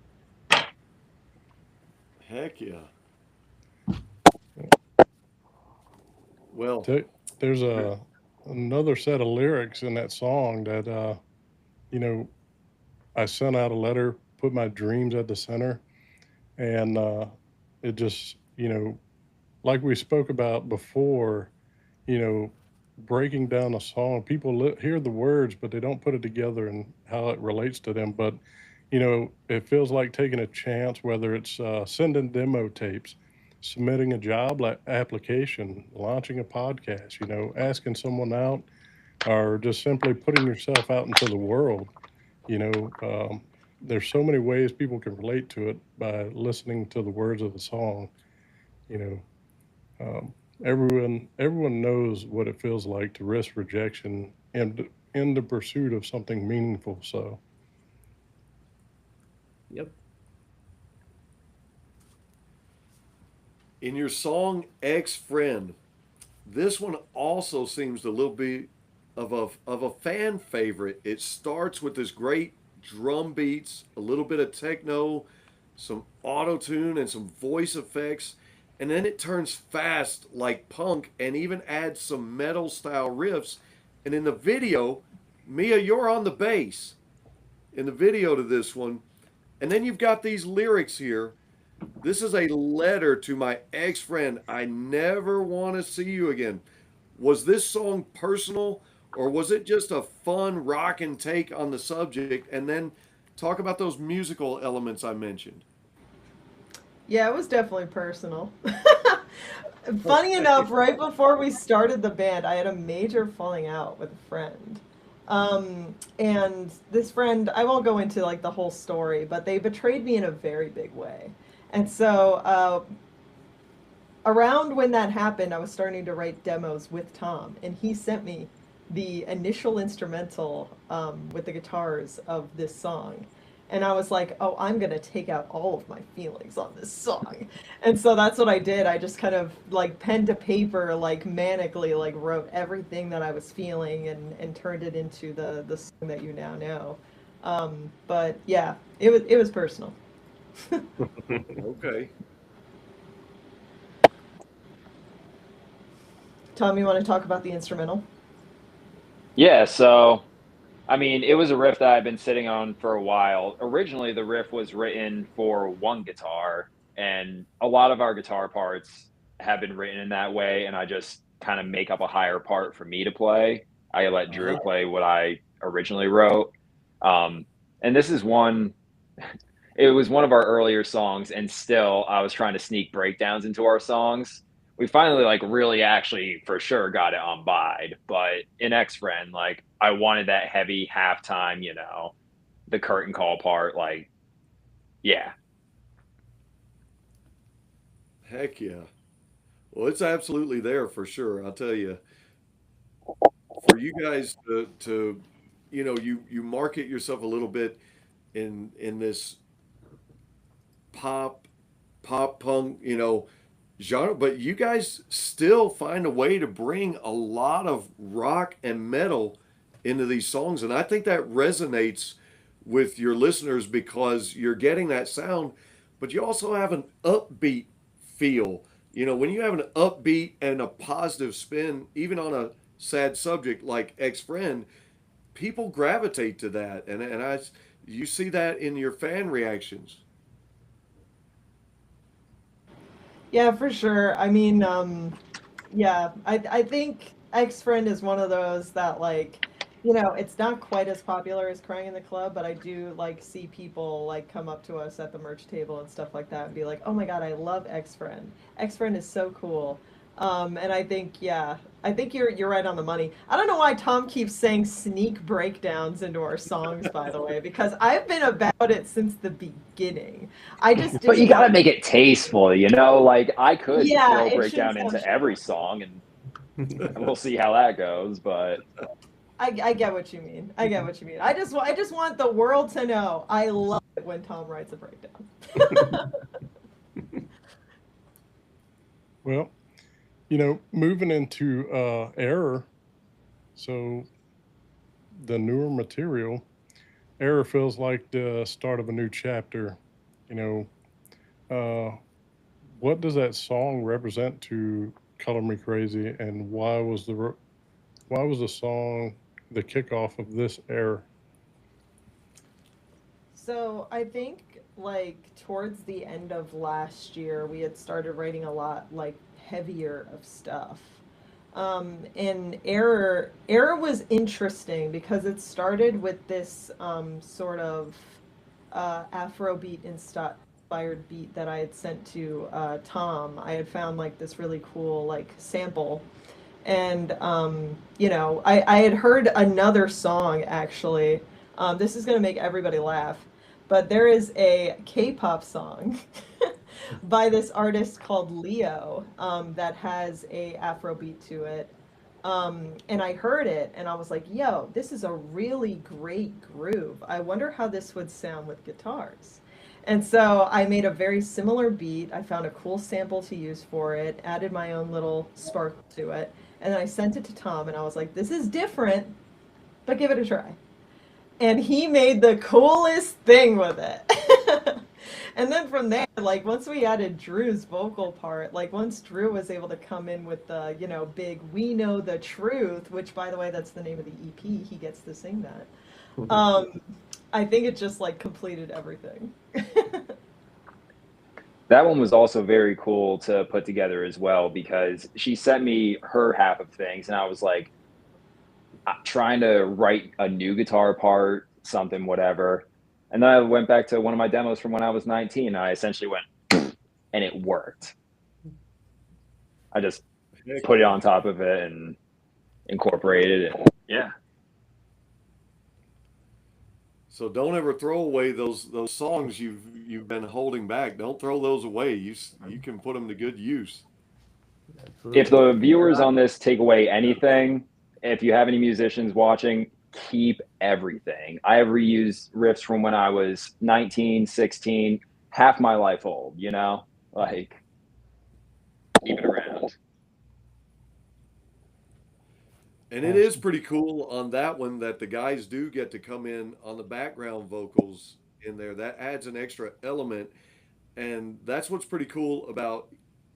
Heck yeah. Well, There- There's a another set of lyrics in that song that you know, I sent out a letter, put my dreams at the center, and it just, you know, like we spoke about before, you know, breaking down a song, people hear the words, but they don't put it together and how it relates to them. But, you know, it feels like taking a chance, whether it's sending demo tapes, submitting a job application, launching a podcast, you know, asking someone out, or just simply putting yourself out into the world. You know, there's so many ways people can relate to it by listening to the words of the song. You know, everyone knows what it feels like to risk rejection and in the pursuit of something meaningful. So Yep. in your song Ex Friend, this one also seems a little bit of a fan favorite. It starts with this great drum beats, a little bit of techno, some auto tune, and some voice effects, and then it turns fast like punk and even adds some metal style riffs. And in the video, Mia, you're on the bass in the video to this one. And then you've got these lyrics here. This is a letter to my ex friend. I never want to see you again. Was this song personal, or was it just a fun rock and take on the subject? And then talk about those musical elements I mentioned. Yeah, it was definitely personal. Funny enough, right before we started the band, I had a major falling out with a friend. And this friend, I won't go into like the whole story, but they betrayed me in a very big way. And so, around when that happened, I was starting to write demos with Tom, and he sent me the initial instrumental with the guitars of this song. And I was like, oh, I'm going to take out all of my feelings on this song. And so that's what I did. I just kind of like pen to paper, like manically, like wrote everything that I was feeling and turned it into the song that you now know. But yeah, it was personal. Okay. Tom, you want to talk about the instrumental? Yeah, so I mean, it was a riff that I've been sitting on for a while. Originally, the riff was written for one guitar, and a lot of our guitar parts have been written in that way, and I just kind of make up a higher part for me to play. I let Drew Uh-huh. play what I originally wrote. Um, and this is one, it was one of our earlier songs, and still I was trying to sneak breakdowns into our songs. We finally like really actually for sure got it on bide, but in X Friend, like I wanted that heavy halftime, the curtain call part, like yeah. Heck yeah. Well, it's absolutely there for sure. I'll tell you, for you guys to you market yourself a little bit in this pop pop punk, genre, but you guys still find a way to bring a lot of rock and metal into these songs. And I think that resonates with your listeners because you're getting that sound, but you also have an upbeat feel. When you have an upbeat and a positive spin, even on a sad subject like Ex Friend, people gravitate to that. You see that in your fan reactions. Yeah, for sure. I mean, yeah, I think X Friend is one of those that like, it's not quite as popular as Crying in the Club, but I do like see people like come up to us at the merch table and stuff like that and be like, "Oh my God, I love X Friend. X Friend is so cool." And I think, yeah, I think you're right on the money. I don't know why Tom keeps saying sneak breakdowns into our songs, by the way, because I've been about it since the beginning. I just But you didn't got to like, make it tasteful, like I could yeah, throw it shouldn't breakdown sound into cheap. every song and we'll see how that goes, but I get what you mean. I get what you mean. I just want the world to know I love it when Tom writes a breakdown. Well, moving into Error, so the newer material, Error feels like the start of a new chapter. You know, uh, what does that song represent to Color Me Crazy, and why was the song the kickoff of this era? So I think like towards the end of last year, we had started writing a lot like heavier of stuff. And Error was interesting because it started with this sort of Afrobeat inspired beat that I had sent to Tom. I had found like this really cool like sample, and I had heard another song actually. This is gonna make everybody laugh, but there is a K-pop song by this artist called Leo that has a Afrobeat to it. And I heard it and I was like, yo, this is a really great groove. I wonder how this would sound with guitars. And so I made a very similar beat. I found a cool sample to use for it, added my own little sparkle to it, and then I sent it to Tom and I was like, this is different, but give it a try. And he made the coolest thing with it. And then from there, like once we added Drew's vocal part, like once Drew was able to come in with the, big "We Know the Truth," which by the way, that's the name of the EP, he gets to sing that. I think it just like completed everything. that one was also very cool to put together as well because she sent me her half of things and I was like trying to write a new guitar part, something, whatever. And then I went back to one of my demos from when I was 19. And I essentially went, and it worked. I just Heck put it yeah. on top of it and incorporated it. Yeah. So don't ever throw away those songs you've been holding back. Don't throw those away. You can put them to good use. If Absolutely. the viewers on this take away anything, if you have any musicians watching, keep everything. I have reused riffs from when I was 19, 16, half my life old, Like, keep it around. And it is pretty cool on that one that the guys do get to come in on the background vocals in there. That adds an extra element. And that's what's pretty cool about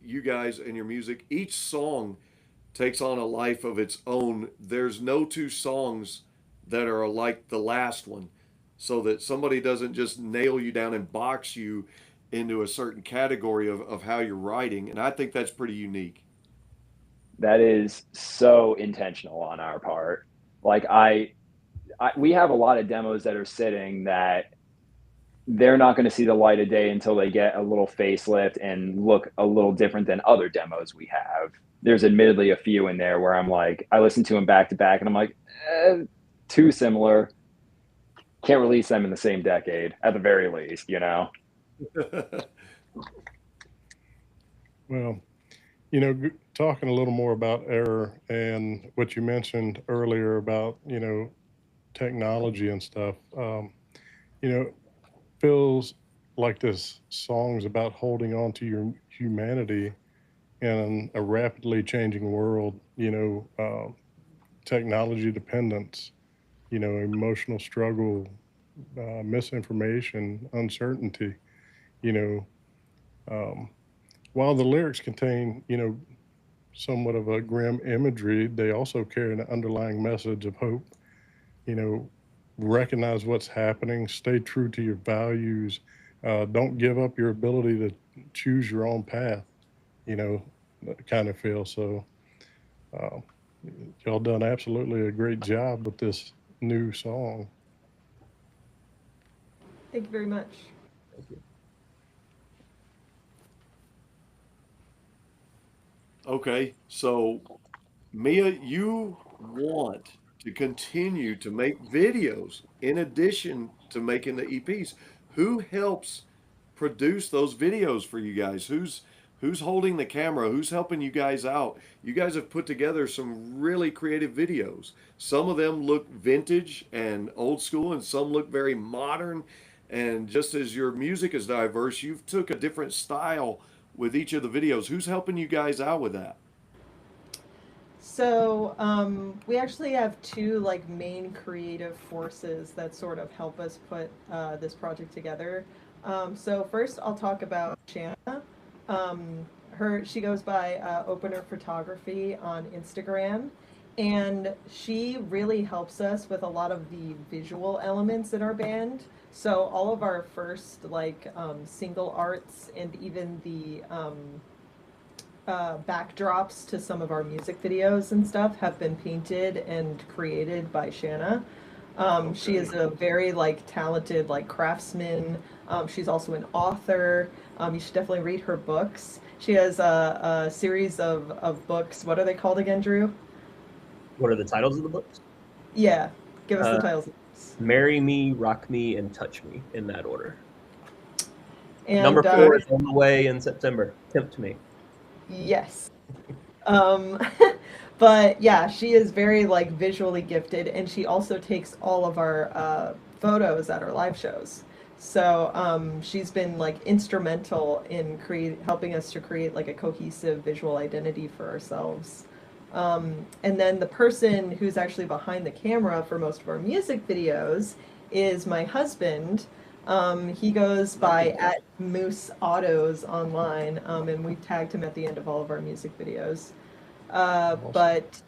you guys and your music. Each song takes on a life of its own. There's no two songs that are like the last one, so that somebody doesn't just nail you down and box you into a certain category of how you're writing. And I think that's pretty unique. That is so intentional on our part. Like we have a lot of demos that are sitting that they're not going to see the light of day until they get a little facelift and look a little different than other demos we have. There's admittedly a few in there where I'm like, I listen to them back to back and I'm like, too similar. Can't release them in the same decade at the very least, you know? Well, talking a little more about error and what you mentioned earlier about, technology and stuff, feels like this song's about holding on to your humanity in a rapidly changing world, technology dependence, emotional struggle, misinformation, uncertainty, you know, while the lyrics contain, somewhat of a grim imagery, they also carry an underlying message of hope. You know, recognize what's happening, stay true to your values, don't give up your ability to choose your own path. That kind of feel. So, uh, y'all done absolutely a great job with this new song. Thank you very much. Thank you. Okay, so Mia, you want to continue to make videos in addition to making the EPs. Who helps produce those videos for you guys? Who's holding the camera? Who's helping you guys out? You guys have put together some really creative videos. Some of them look vintage and old school, and some look very modern. And just as your music is diverse, you've took a different style with each of the videos. Who's helping you guys out with that? So we actually have two like main creative forces that sort of help us put this project together. So first, I'll talk about Shanna. She goes by Opener Photography on Instagram, and she really helps us with a lot of the visual elements in our band. So all of our first like single arts and even the backdrops to some of our music videos and stuff have been painted and created by Shanna. She is a very like talented like craftsman. She's also an author. You should definitely read her books. She has a series of books. What are they called again, Drew? What are the titles of the books? Yeah, give us the titles. Marry Me, Rock Me, and Touch Me in that order. And, Number 4 is on the way in September. Tempt Me. Yes. But yeah, she is very like visually gifted, and she also takes all of our photos at our live shows. So she's been like instrumental in helping us to create like a cohesive visual identity for ourselves. And then the person who's actually behind the camera for most of our music videos is my husband. He goes by @Moose Autos online, and we tagged him at the end of all of our music videos. But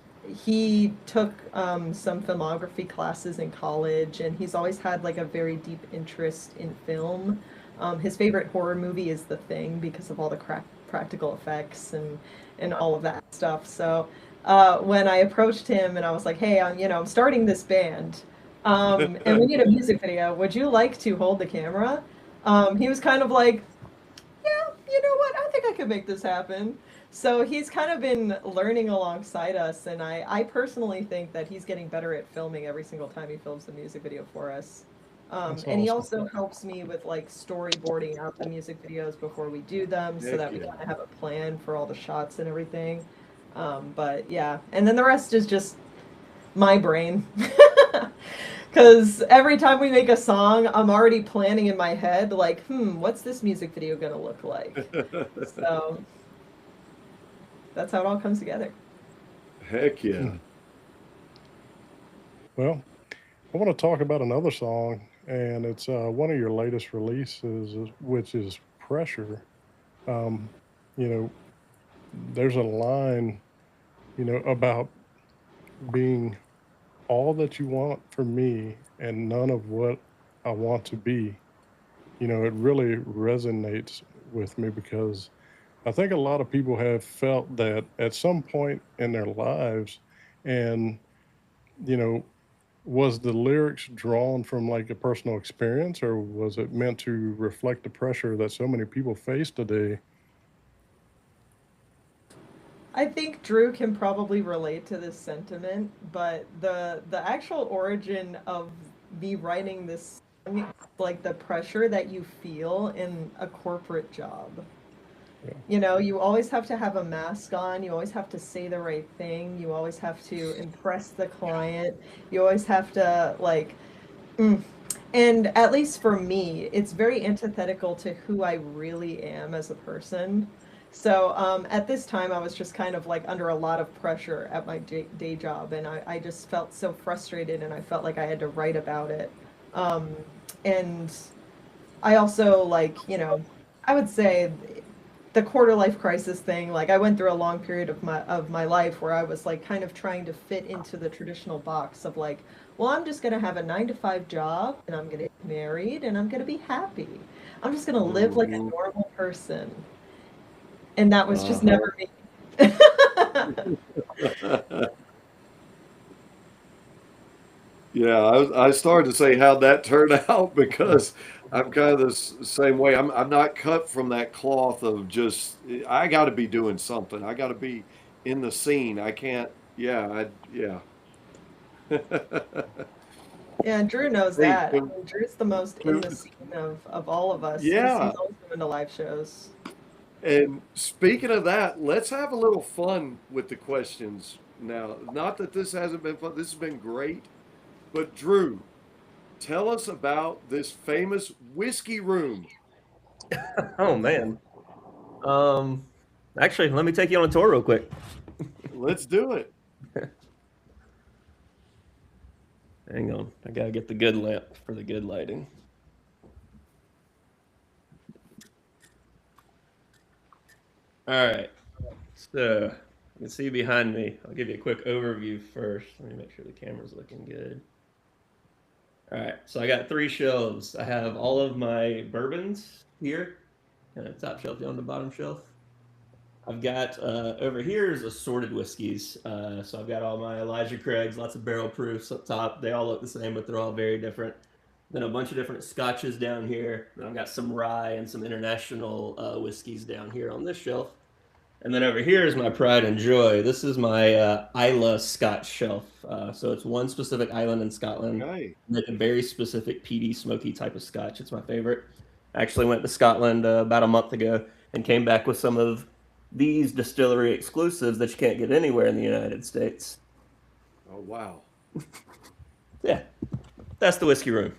he took some filmography classes in college, and he's always had like a very deep interest in film. His favorite horror movie is The Thing because of all the practical effects and all of that stuff. So when I approached him and I was like, "Hey, I'm starting this band." And we need a music video. Would you like to hold the camera? He was kind of like, yeah, you know what? I think I could make this happen. So he's kind of been learning alongside us, and I personally think that he's getting better at filming every single time he films the music video for us. And he also helps me with like storyboarding out the music videos before we do them, so that we kind of have a plan for all the shots and everything. But yeah, and then the rest is just my brain. Because every time we make a song, I'm already planning in my head, like, what's this music video gonna look like? So that's how it all comes together. Heck yeah. Well, I want to talk about another song, and it's one of your latest releases, which is Pressure. Um, you know, there's a line, about being all that you want from me and none of what I want to be. It really resonates with me because I think a lot of people have felt that at some point in their lives. And, you know, was the lyrics drawn from like a personal experience, or was it meant to reflect the pressure that so many people face today? I think Drew can probably relate to this sentiment, but the actual origin of me writing this song is like the pressure that you feel in a corporate job. Yeah. You always have to have a mask on, you always have to say the right thing, you always have to impress the client, you always have to like mm. And at least for me, it's very antithetical to who I really am as a person. So at this time, I was just kind of like under a lot of pressure at my day job, and I just felt so frustrated, and I felt like I had to write about it. Um, and I also like, I would say the quarter life crisis thing, like I went through a long period of my life where I was like kind of trying to fit into the traditional box of like, well, I'm just gonna have a 9 to 5 job and I'm gonna get married and I'm gonna be happy. I'm just gonna live like a Hmm. normal person. And that was just Uh-huh. never me. Yeah, I started to say how'd that turn out because I'm kind of the same way. I'm not cut from that cloth of just I got to be doing something. I got to be in the scene. I can't. Yeah, yeah. Yeah, Drew knows Hey, that. I mean, Drew's the most in the scene of all of us. He's yeah. always doing the live shows. And speaking of that, let's have a little fun with the questions now. Not that this hasn't been fun. This has been great. But Drew, tell us about this famous whiskey room. Oh man. Um, Actually, let me take you on a tour real quick. Let's do it. Hang on, I gotta get the good lamp for the good lighting. All right, so you can see behind me. I'll give you a quick overview first. Let me make sure the camera's looking good. All right, so I got 3 shelves. I have all of my bourbons here, kind of top shelf down the bottom shelf. I've got over here is assorted whiskeys. So I've got all my Elijah Craigs, lots of barrel proofs up top. They all look the same, but they're all very different. Then a bunch of different scotches down here. Then I've got some rye and some international whiskeys down here on this shelf. And then over here is my pride and joy. This is my Isla Scotch shelf. So it's one specific island in Scotland. Okay. Make a very specific peaty, smoky type of scotch. It's my favorite. I actually went to Scotland about a month ago and came back with some of these distillery exclusives that you can't get anywhere in the United States. Oh, wow. Yeah, that's the whiskey room.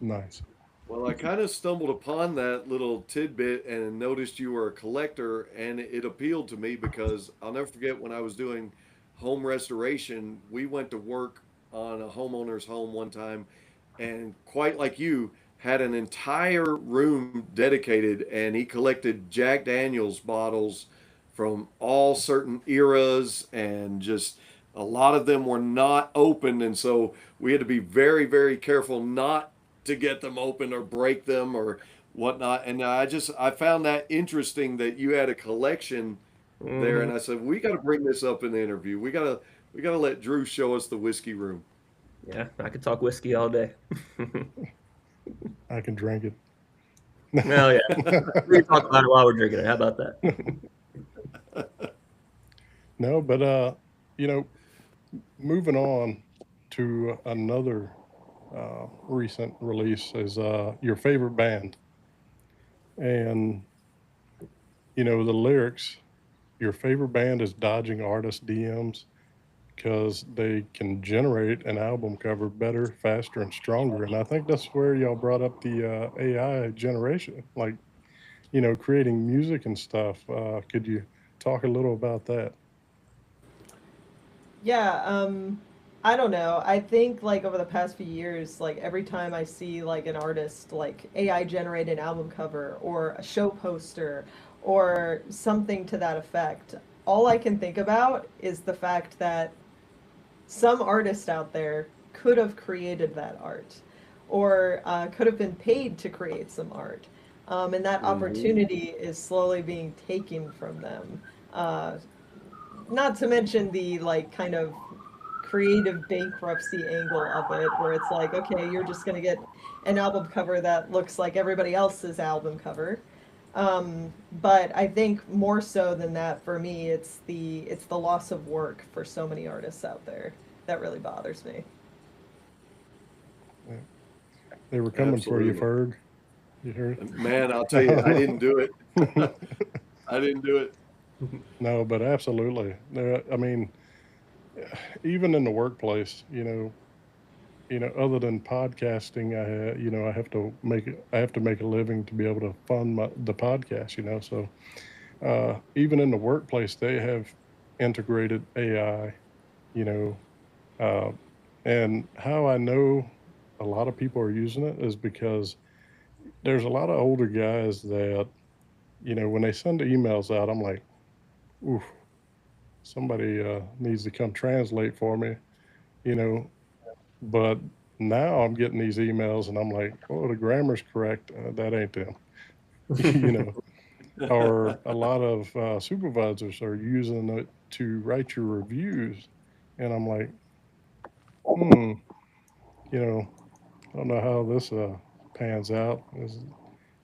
Nice. Well, I kind of stumbled upon that little tidbit and noticed you were a collector, and it appealed to me because I'll never forget when I was doing home restoration, we went to work on a homeowner's home one time, and quite like you, had an entire room dedicated, and he collected Jack Daniels bottles from all certain eras, and just a lot of them were not opened, and so we had to be very, very careful not to get them open or break them or whatnot. And I found that interesting that you had a collection there, Hmm. and I said we got to bring this up in the interview. We got to let Drew show us the whiskey room. Yeah, I could talk whiskey all day. I can drink it. Well, yeah, we can talk about it while we're drinking it. How about that? No, but you know, moving on to another recent release is your favorite band, and the lyrics. Your favorite band is dodging artist DMs because they can generate an album cover better, faster, and stronger. And I think that's where y'all brought up the AI generation, like creating music and stuff. Could you talk a little about that? Yeah, I don't know. I think like over the past few years, like every time I see like an artist like AI generate an album cover or a show poster or something to that effect, all I can think about is the fact that some artist out there could have created that art or could have been paid to create some art. And that Hmm. opportunity is slowly being taken from them. Uh, Not to mention the like kind of creative bankruptcy angle of it, where it's like, okay, you're just going to get an album cover that looks like everybody else's album cover. But I think more so than that, for me, it's the loss of work for so many artists out there that really bothers me. Yeah. They were coming for you, Absolutely. Ferg. You heard? Man, I'll tell you, I No, didn't do it. no. I didn't do it. No, but absolutely. I mean, even in the workplace, other than podcasting, I have to make a living to be able to fund the podcast. So even in the workplace, they have integrated AI. You know, uh, and how I know a lot of people are using it is because there's a lot of older guys that when they send the emails out, I'm like, oof, somebody needs to come translate for me. You know, But now I'm getting these emails and I'm like, oh, the grammar's correct. That ain't them. you know, or a lot of supervisors are using it to write your reviews. And I'm like, hmm, you know, I don't know how this pans out.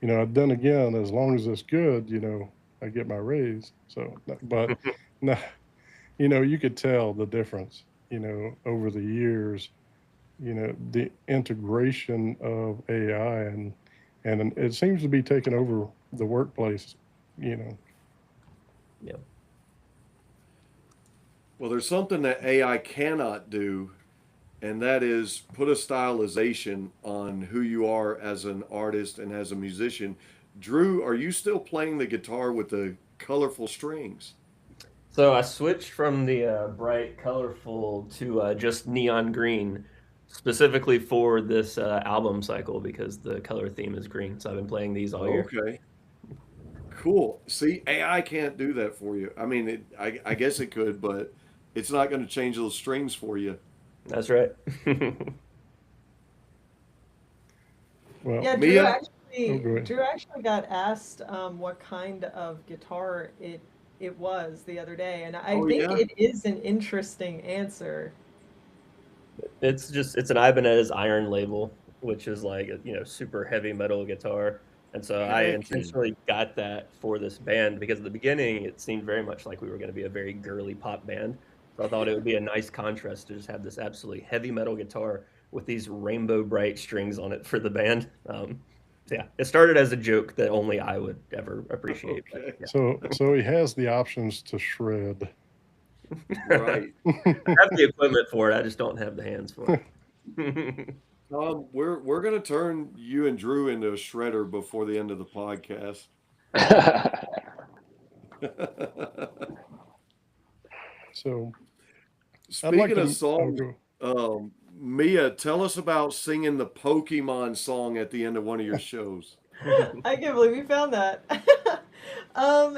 Then again, as long as it's good, I get my raise. So, but no, you could tell the difference, over the years, the integration of AI and it seems to be taking over the workplace. You know, Yeah. Well, there's something that AI cannot do, and that is put a stylization on who you are as an artist and as a musician. Drew, are you still playing the guitar with the colorful strings? So I switched from the bright, colorful to just neon green, specifically for this album cycle because the color theme is green. So I've been playing these all year. Okay, cool. See, AI can't do that for you. I mean, I guess it could, but it's not going to change those strings for you. That's right. well, Yeah, Drew Mia, oh, actually go ahead. Drew actually got asked what kind of guitar it was the other day, and I oh think yeah, it is an interesting answer. It's an Ibanez Iron label, which is like super heavy metal guitar. And so I heck yeah. intentionally got that for this band because at the beginning it seemed very much like we were going to be a very girly pop band. So I thought it would be a nice contrast to just have this absolutely heavy metal guitar with these rainbow bright strings on it for the band. So yeah, it started as a joke that only I would ever appreciate. But Okay, So he has the options to shred. yeah, right. I have the equipment for it. I just don't have the hands for it. We're gonna turn you and Drew into a shredder before the end of the podcast. So I'd like Speaking of to. Oh, songs, go. Mia, tell us about singing the Pokemon song at the end of one of your shows. I can't believe you found that.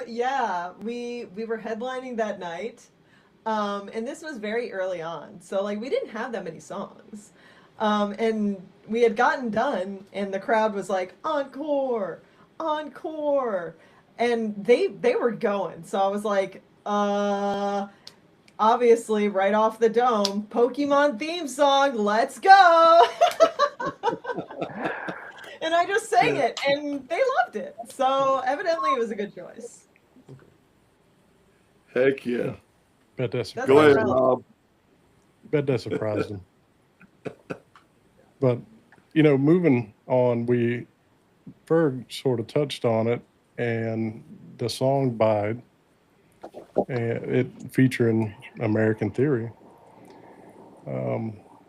Yeah, we were headlining that night, and this was very early on, so like we didn't have that many songs, and we had gotten done, and the crowd was like encore, encore, and they were going. So I was like, obviously right off the dome, Pokemon theme song, let's go. And I just sang it, and they loved it. So evidently, it was a good choice. Heck yeah. Hmm, Bet that That's Go my surprised ahead, him. talent. Rob. Bet that surprised him. But moving on, Ferg sort of touched on it, and the song "Bide," and it featuring American Theory.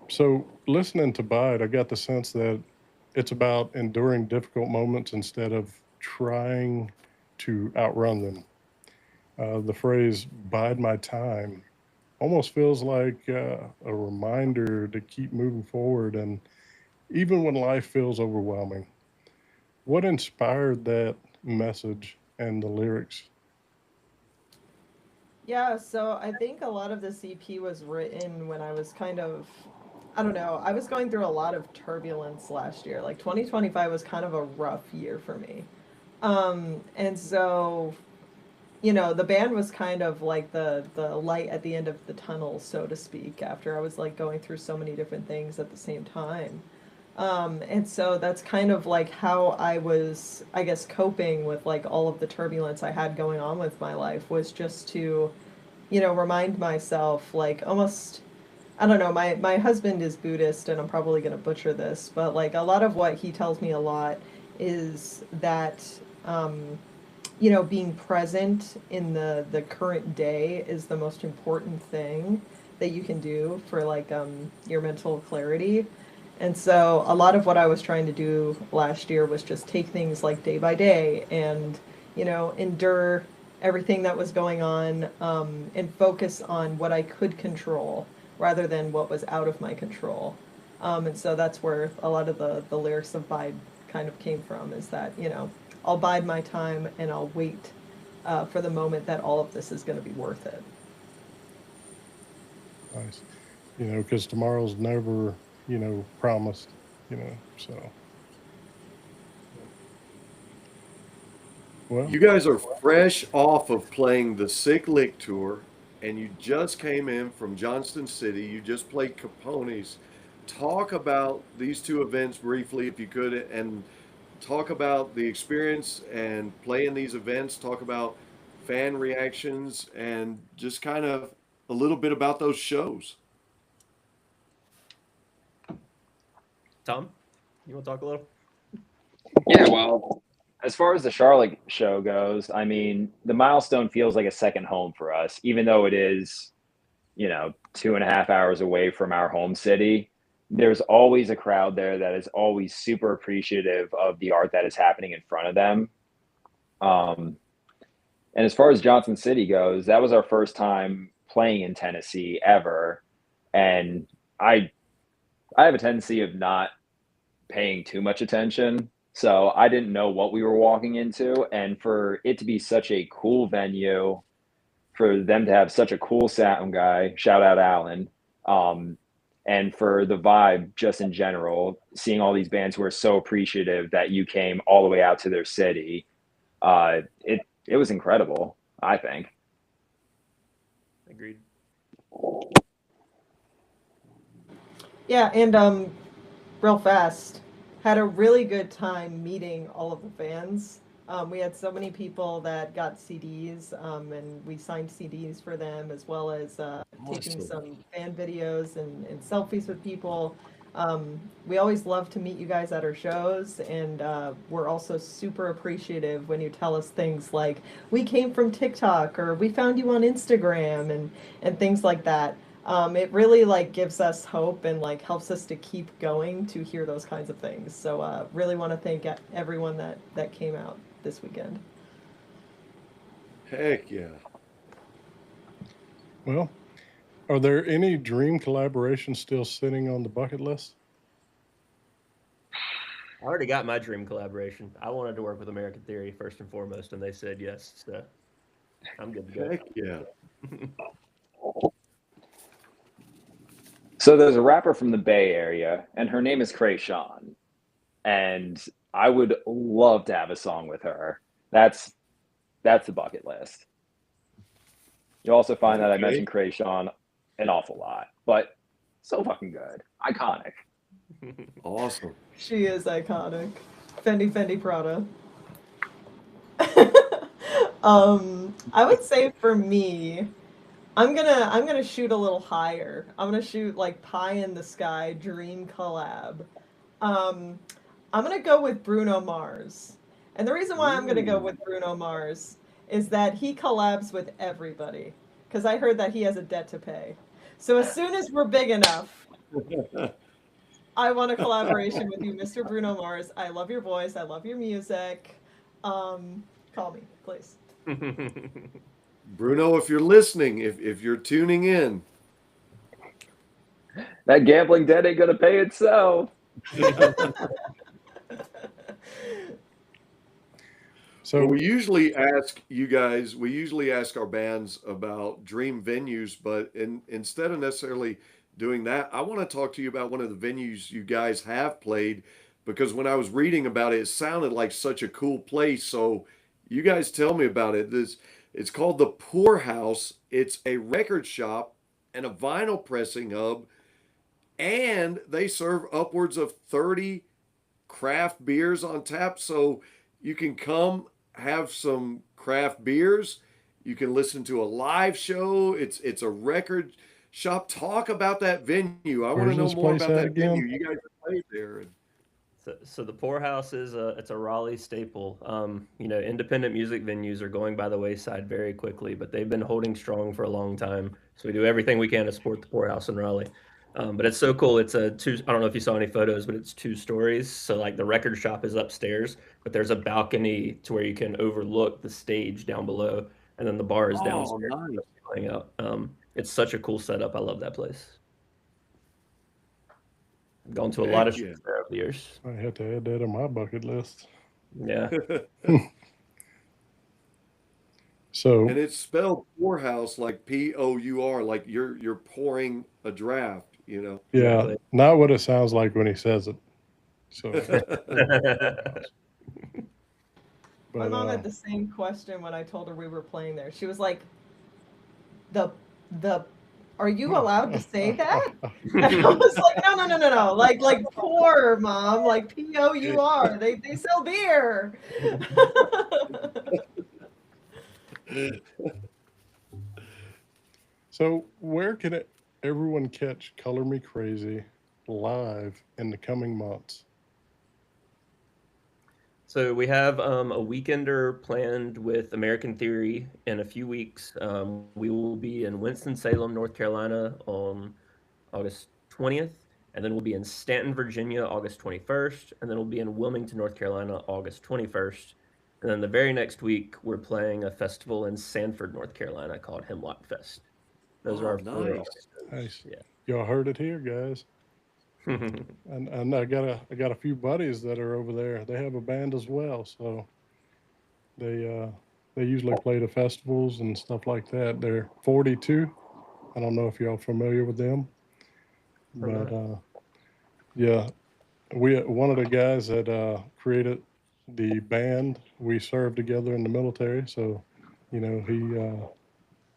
So listening to Bide, I got the sense that it's about enduring difficult moments instead of trying to outrun them. The phrase "bide my time" almost feels like a reminder to keep moving forward, and even when life feels overwhelming. What inspired that message and the lyrics? Yeah, so I think a lot of this EP was written when I was kind of, I don't know, I was going through a lot of turbulence last year. Like 2025 was kind of a rough year for me. And so, the band was kind of like the light at the end of the tunnel, so to speak, after I was like going through so many different things at the same time. And so that's kind of like how I was, I guess, coping with like all of the turbulence I had going on with my life was just to, remind myself like almost, I don't know, my husband is Buddhist and I'm probably going to butcher this, but like a lot of what he tells me a lot is that, being present in the current day is the most important thing that you can do for like your mental clarity. And so a lot of what I was trying to do last year was just take things like day by day and, endure everything that was going on, and focus on what I could control rather than what was out of my control. And so that's where a lot of the lyrics of Bide kind of came from, is that, I'll bide my time and I'll wait for the moment that all of this is going to be worth it. Nice. Because tomorrow's never, promised, so. Well, You guys are fresh off of playing the Sick Lick tour, and you just came in from Johnston City. You just played Capone's. Talk about these two events briefly, if you could, and talk about the experience and playing these events. Talk about fan reactions and just kind of a little bit about those shows. Tom, you want to talk a little? Yeah, well, as far as the Charlotte show goes, I mean, the milestone feels like a second home for us, even though it is, 2.5 hours away from our home city. There's always a crowd there that is always super appreciative of the art that is happening in front of them. Um, and as far as Johnson City goes, that was our first time playing in Tennessee ever. And I I have a tendency of not paying too much attention. So I didn't know what we were walking into. And for it to be such a cool venue, for them to have such a cool sound guy, shout out Alan, um, and for the vibe just in general, seeing all these bands who are so appreciative that you came all the way out to their city, it was incredible, I think. Agreed. Yeah, and real fast, had a really good time meeting all of the fans. We had so many people that got CDs, and we signed CDs for them, as well as taking Awesome. some fan videos and selfies with people. We always love to meet you guys at our shows, and we're also super appreciative when you tell us things like, we came from TikTok, or we found you on Instagram, and things like that. It really like gives us hope and like helps us to keep going to hear those kinds of things. So really want to thank everyone that came out this weekend. Heck yeah. well, are there any dream collaborations still sitting on the bucket list? I already got my dream collaboration. I wanted to work with American Theory first and foremost, and they said yes. So I'm good to go. Heck yeah. So there's a rapper from the Bay Area, and her name is Krayshawn, and I would love to have a song with her. That's the bucket list. You also find that I Okay. mentioned Krayshawn an awful lot, but so fucking good, iconic. Awesome. She is iconic. Fendi Fendi Prada. I would say for me, I'm gonna shoot a little higher. I'm gonna shoot like pie in the sky dream collab. Um, I'm gonna go with Bruno Mars. And the reason why I'm gonna go Ooh. with Bruno Mars is that he collabs with everybody. Because I heard that he has a debt to pay. So as soon as we're big enough, I want a collaboration with you, Mr. Bruno Mars. I love your voice. I love your music. Call me, please. Bruno, if you're listening, if you're tuning in, That gambling debt ain't gonna pay itself. So well, we usually ask you guys, we usually ask our bands about dream venues, but instead of necessarily doing that, I want to talk to you about one of the venues you guys have played, because when I was reading about it, it sounded like such a cool place. So you guys tell me about it. It's called the Poorhouse. It's a record shop and a vinyl pressing hub, and they serve upwards of 30 craft beers on tap. So you can come have some craft beers. You can listen to a live show. It's a record shop. Talk about that venue. I want where's to know this more place about at that again? venue. You guys have played there. So the Poorhouse is it's a Raleigh staple. Independent music venues are going by the wayside very quickly, but they've been holding strong for a long time. So we do everything we can to support the Poorhouse in Raleigh. But it's so cool. It's I don't know if you saw any photos, but it's 2 stories. So like the record shop is upstairs, but there's a balcony to where you can overlook the stage down below, and then the bar is Oh, downstairs. nice. Playing out. It's such a cool setup. I love that place. I've gone to a lot of Heck yeah. shows there over the years. I had to add that on my bucket list. Yeah. So And it's spelled poorhouse like Pour, like you're pouring a draft, you know. yeah, Exactly. not what it sounds like when he says it. So, My but mom had the same question when I told her we were playing there. She was like, "The are you allowed to say that?" And I was like, "No. Like poor, mom. Like POUR. They sell beer." so where can everyone catch Color Me Crazy live in the coming months? So we have a weekender planned with American Theory in a few weeks. We will be in Winston-Salem, North Carolina on August 20th, and then we'll be in Stanton, Virginia, August 21st, and then we'll be in Wilmington, North Carolina, August 21st. And then the very next week, we're playing a festival in Sanford, North Carolina called Hemlock Fest. Those are Oh, our 4 nice. August shows. Nice. Yeah. Y'all heard it here, guys. And I got a few buddies that are over there. They have a band as well, so they usually play the festivals and stuff like that. They're 42. I don't know if y'all familiar with them, but yeah, one of the guys that created the band. We served together in the military, so you know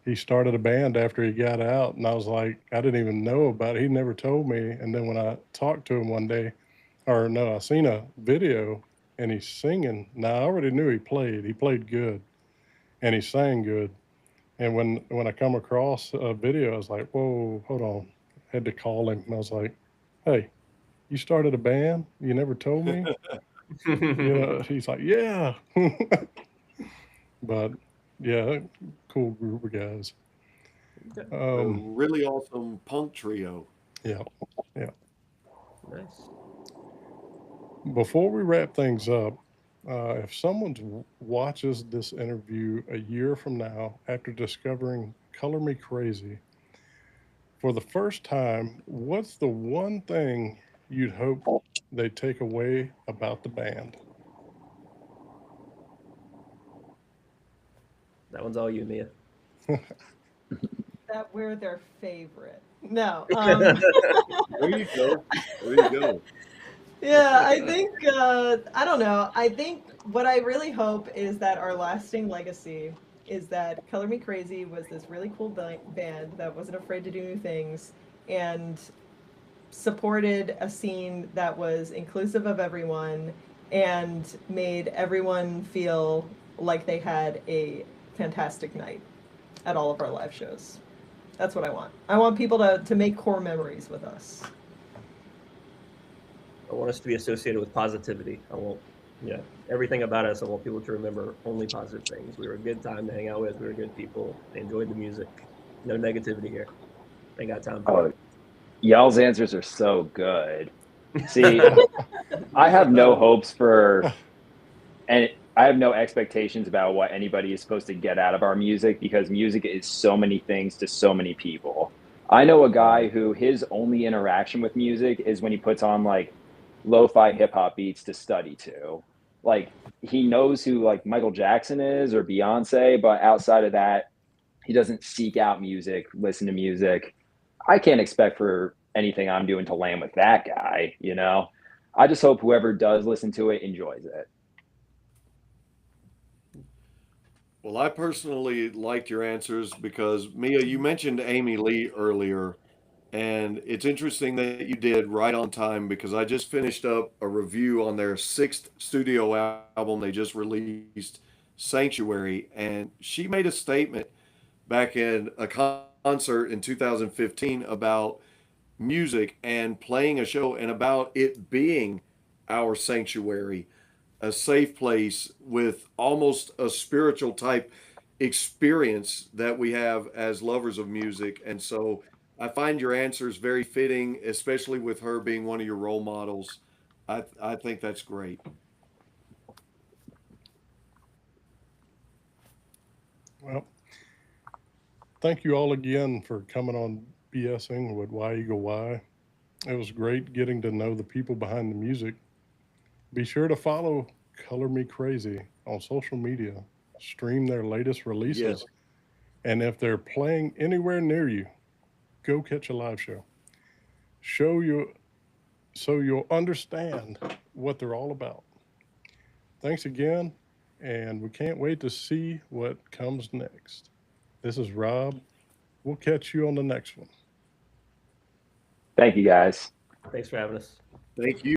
he started a band after he got out, and I was like, I didn't even know about it. He never told me, and then when I talked to him one day, or no, I seen a video, and he's singing. Now I already knew he played. He played good, and he sang good. And when I come across a video, I was like, whoa, hold on. Had to call him, and I was like, hey, you started a band? You never told me? He's like, yeah. But yeah, cool group of guys. A really awesome punk trio. Yeah. Nice. Before we wrap things up, if someone watches this interview a year from now after discovering Color Me Crazy for the first time, what's the one thing you'd hope they take away about the band? That one's all you, Mia. That we're their favorite. No. There you go. There you go. Yeah, I think, I don't know. I think what I really hope is that our lasting legacy is that Color Me Crazy was this really cool band that wasn't afraid to do new things and supported a scene that was inclusive of everyone and made everyone feel like they had a fantastic night at all of our live shows. That's what I want. I want people to make core memories with us. I want us to be associated with positivity. I want, everything about us. I want people to remember only positive things. We were a good time to hang out with. We were good people. They enjoyed the music. No negativity here. Ain't got time for it. Y'all's answers are so good. See, I have no hopes for I have no expectations about what anybody is supposed to get out of our music because music is so many things to so many people. I know a guy who his only interaction with music is when he puts on like lo-fi hip hop beats to study to. Like he knows who like Michael Jackson is or Beyonce, but outside of that, he doesn't seek out music, listen to music. I can't expect for anything I'm doing to land with that guy, you know? I just hope whoever does listen to it enjoys it. Well, I personally liked your answers because Mia, you mentioned Amy Lee earlier, and it's interesting that you did right on time because I just finished up a review on their sixth studio album they just released, Sanctuary, and she made a statement back in a concert in 2015 about music and playing a show and about it being our sanctuary, a safe place with almost a spiritual type experience that we have as lovers of music. And so I find your answers very fitting, especially with her being one of your role models. I think that's great. Well, thank you all again for coming on BSing with Y-Eagle-Y. It was great getting to know the people behind the music. Be sure to follow ColorMeKrazy on social media, stream their latest Yes. releases, and if they're playing anywhere near you, go catch a live show. Show you so you'll understand what they're all about. Thanks again, and we can't wait to see what comes next. This is Rob. We'll catch you on the next one. Thank you guys. Thanks for having us. Thank you.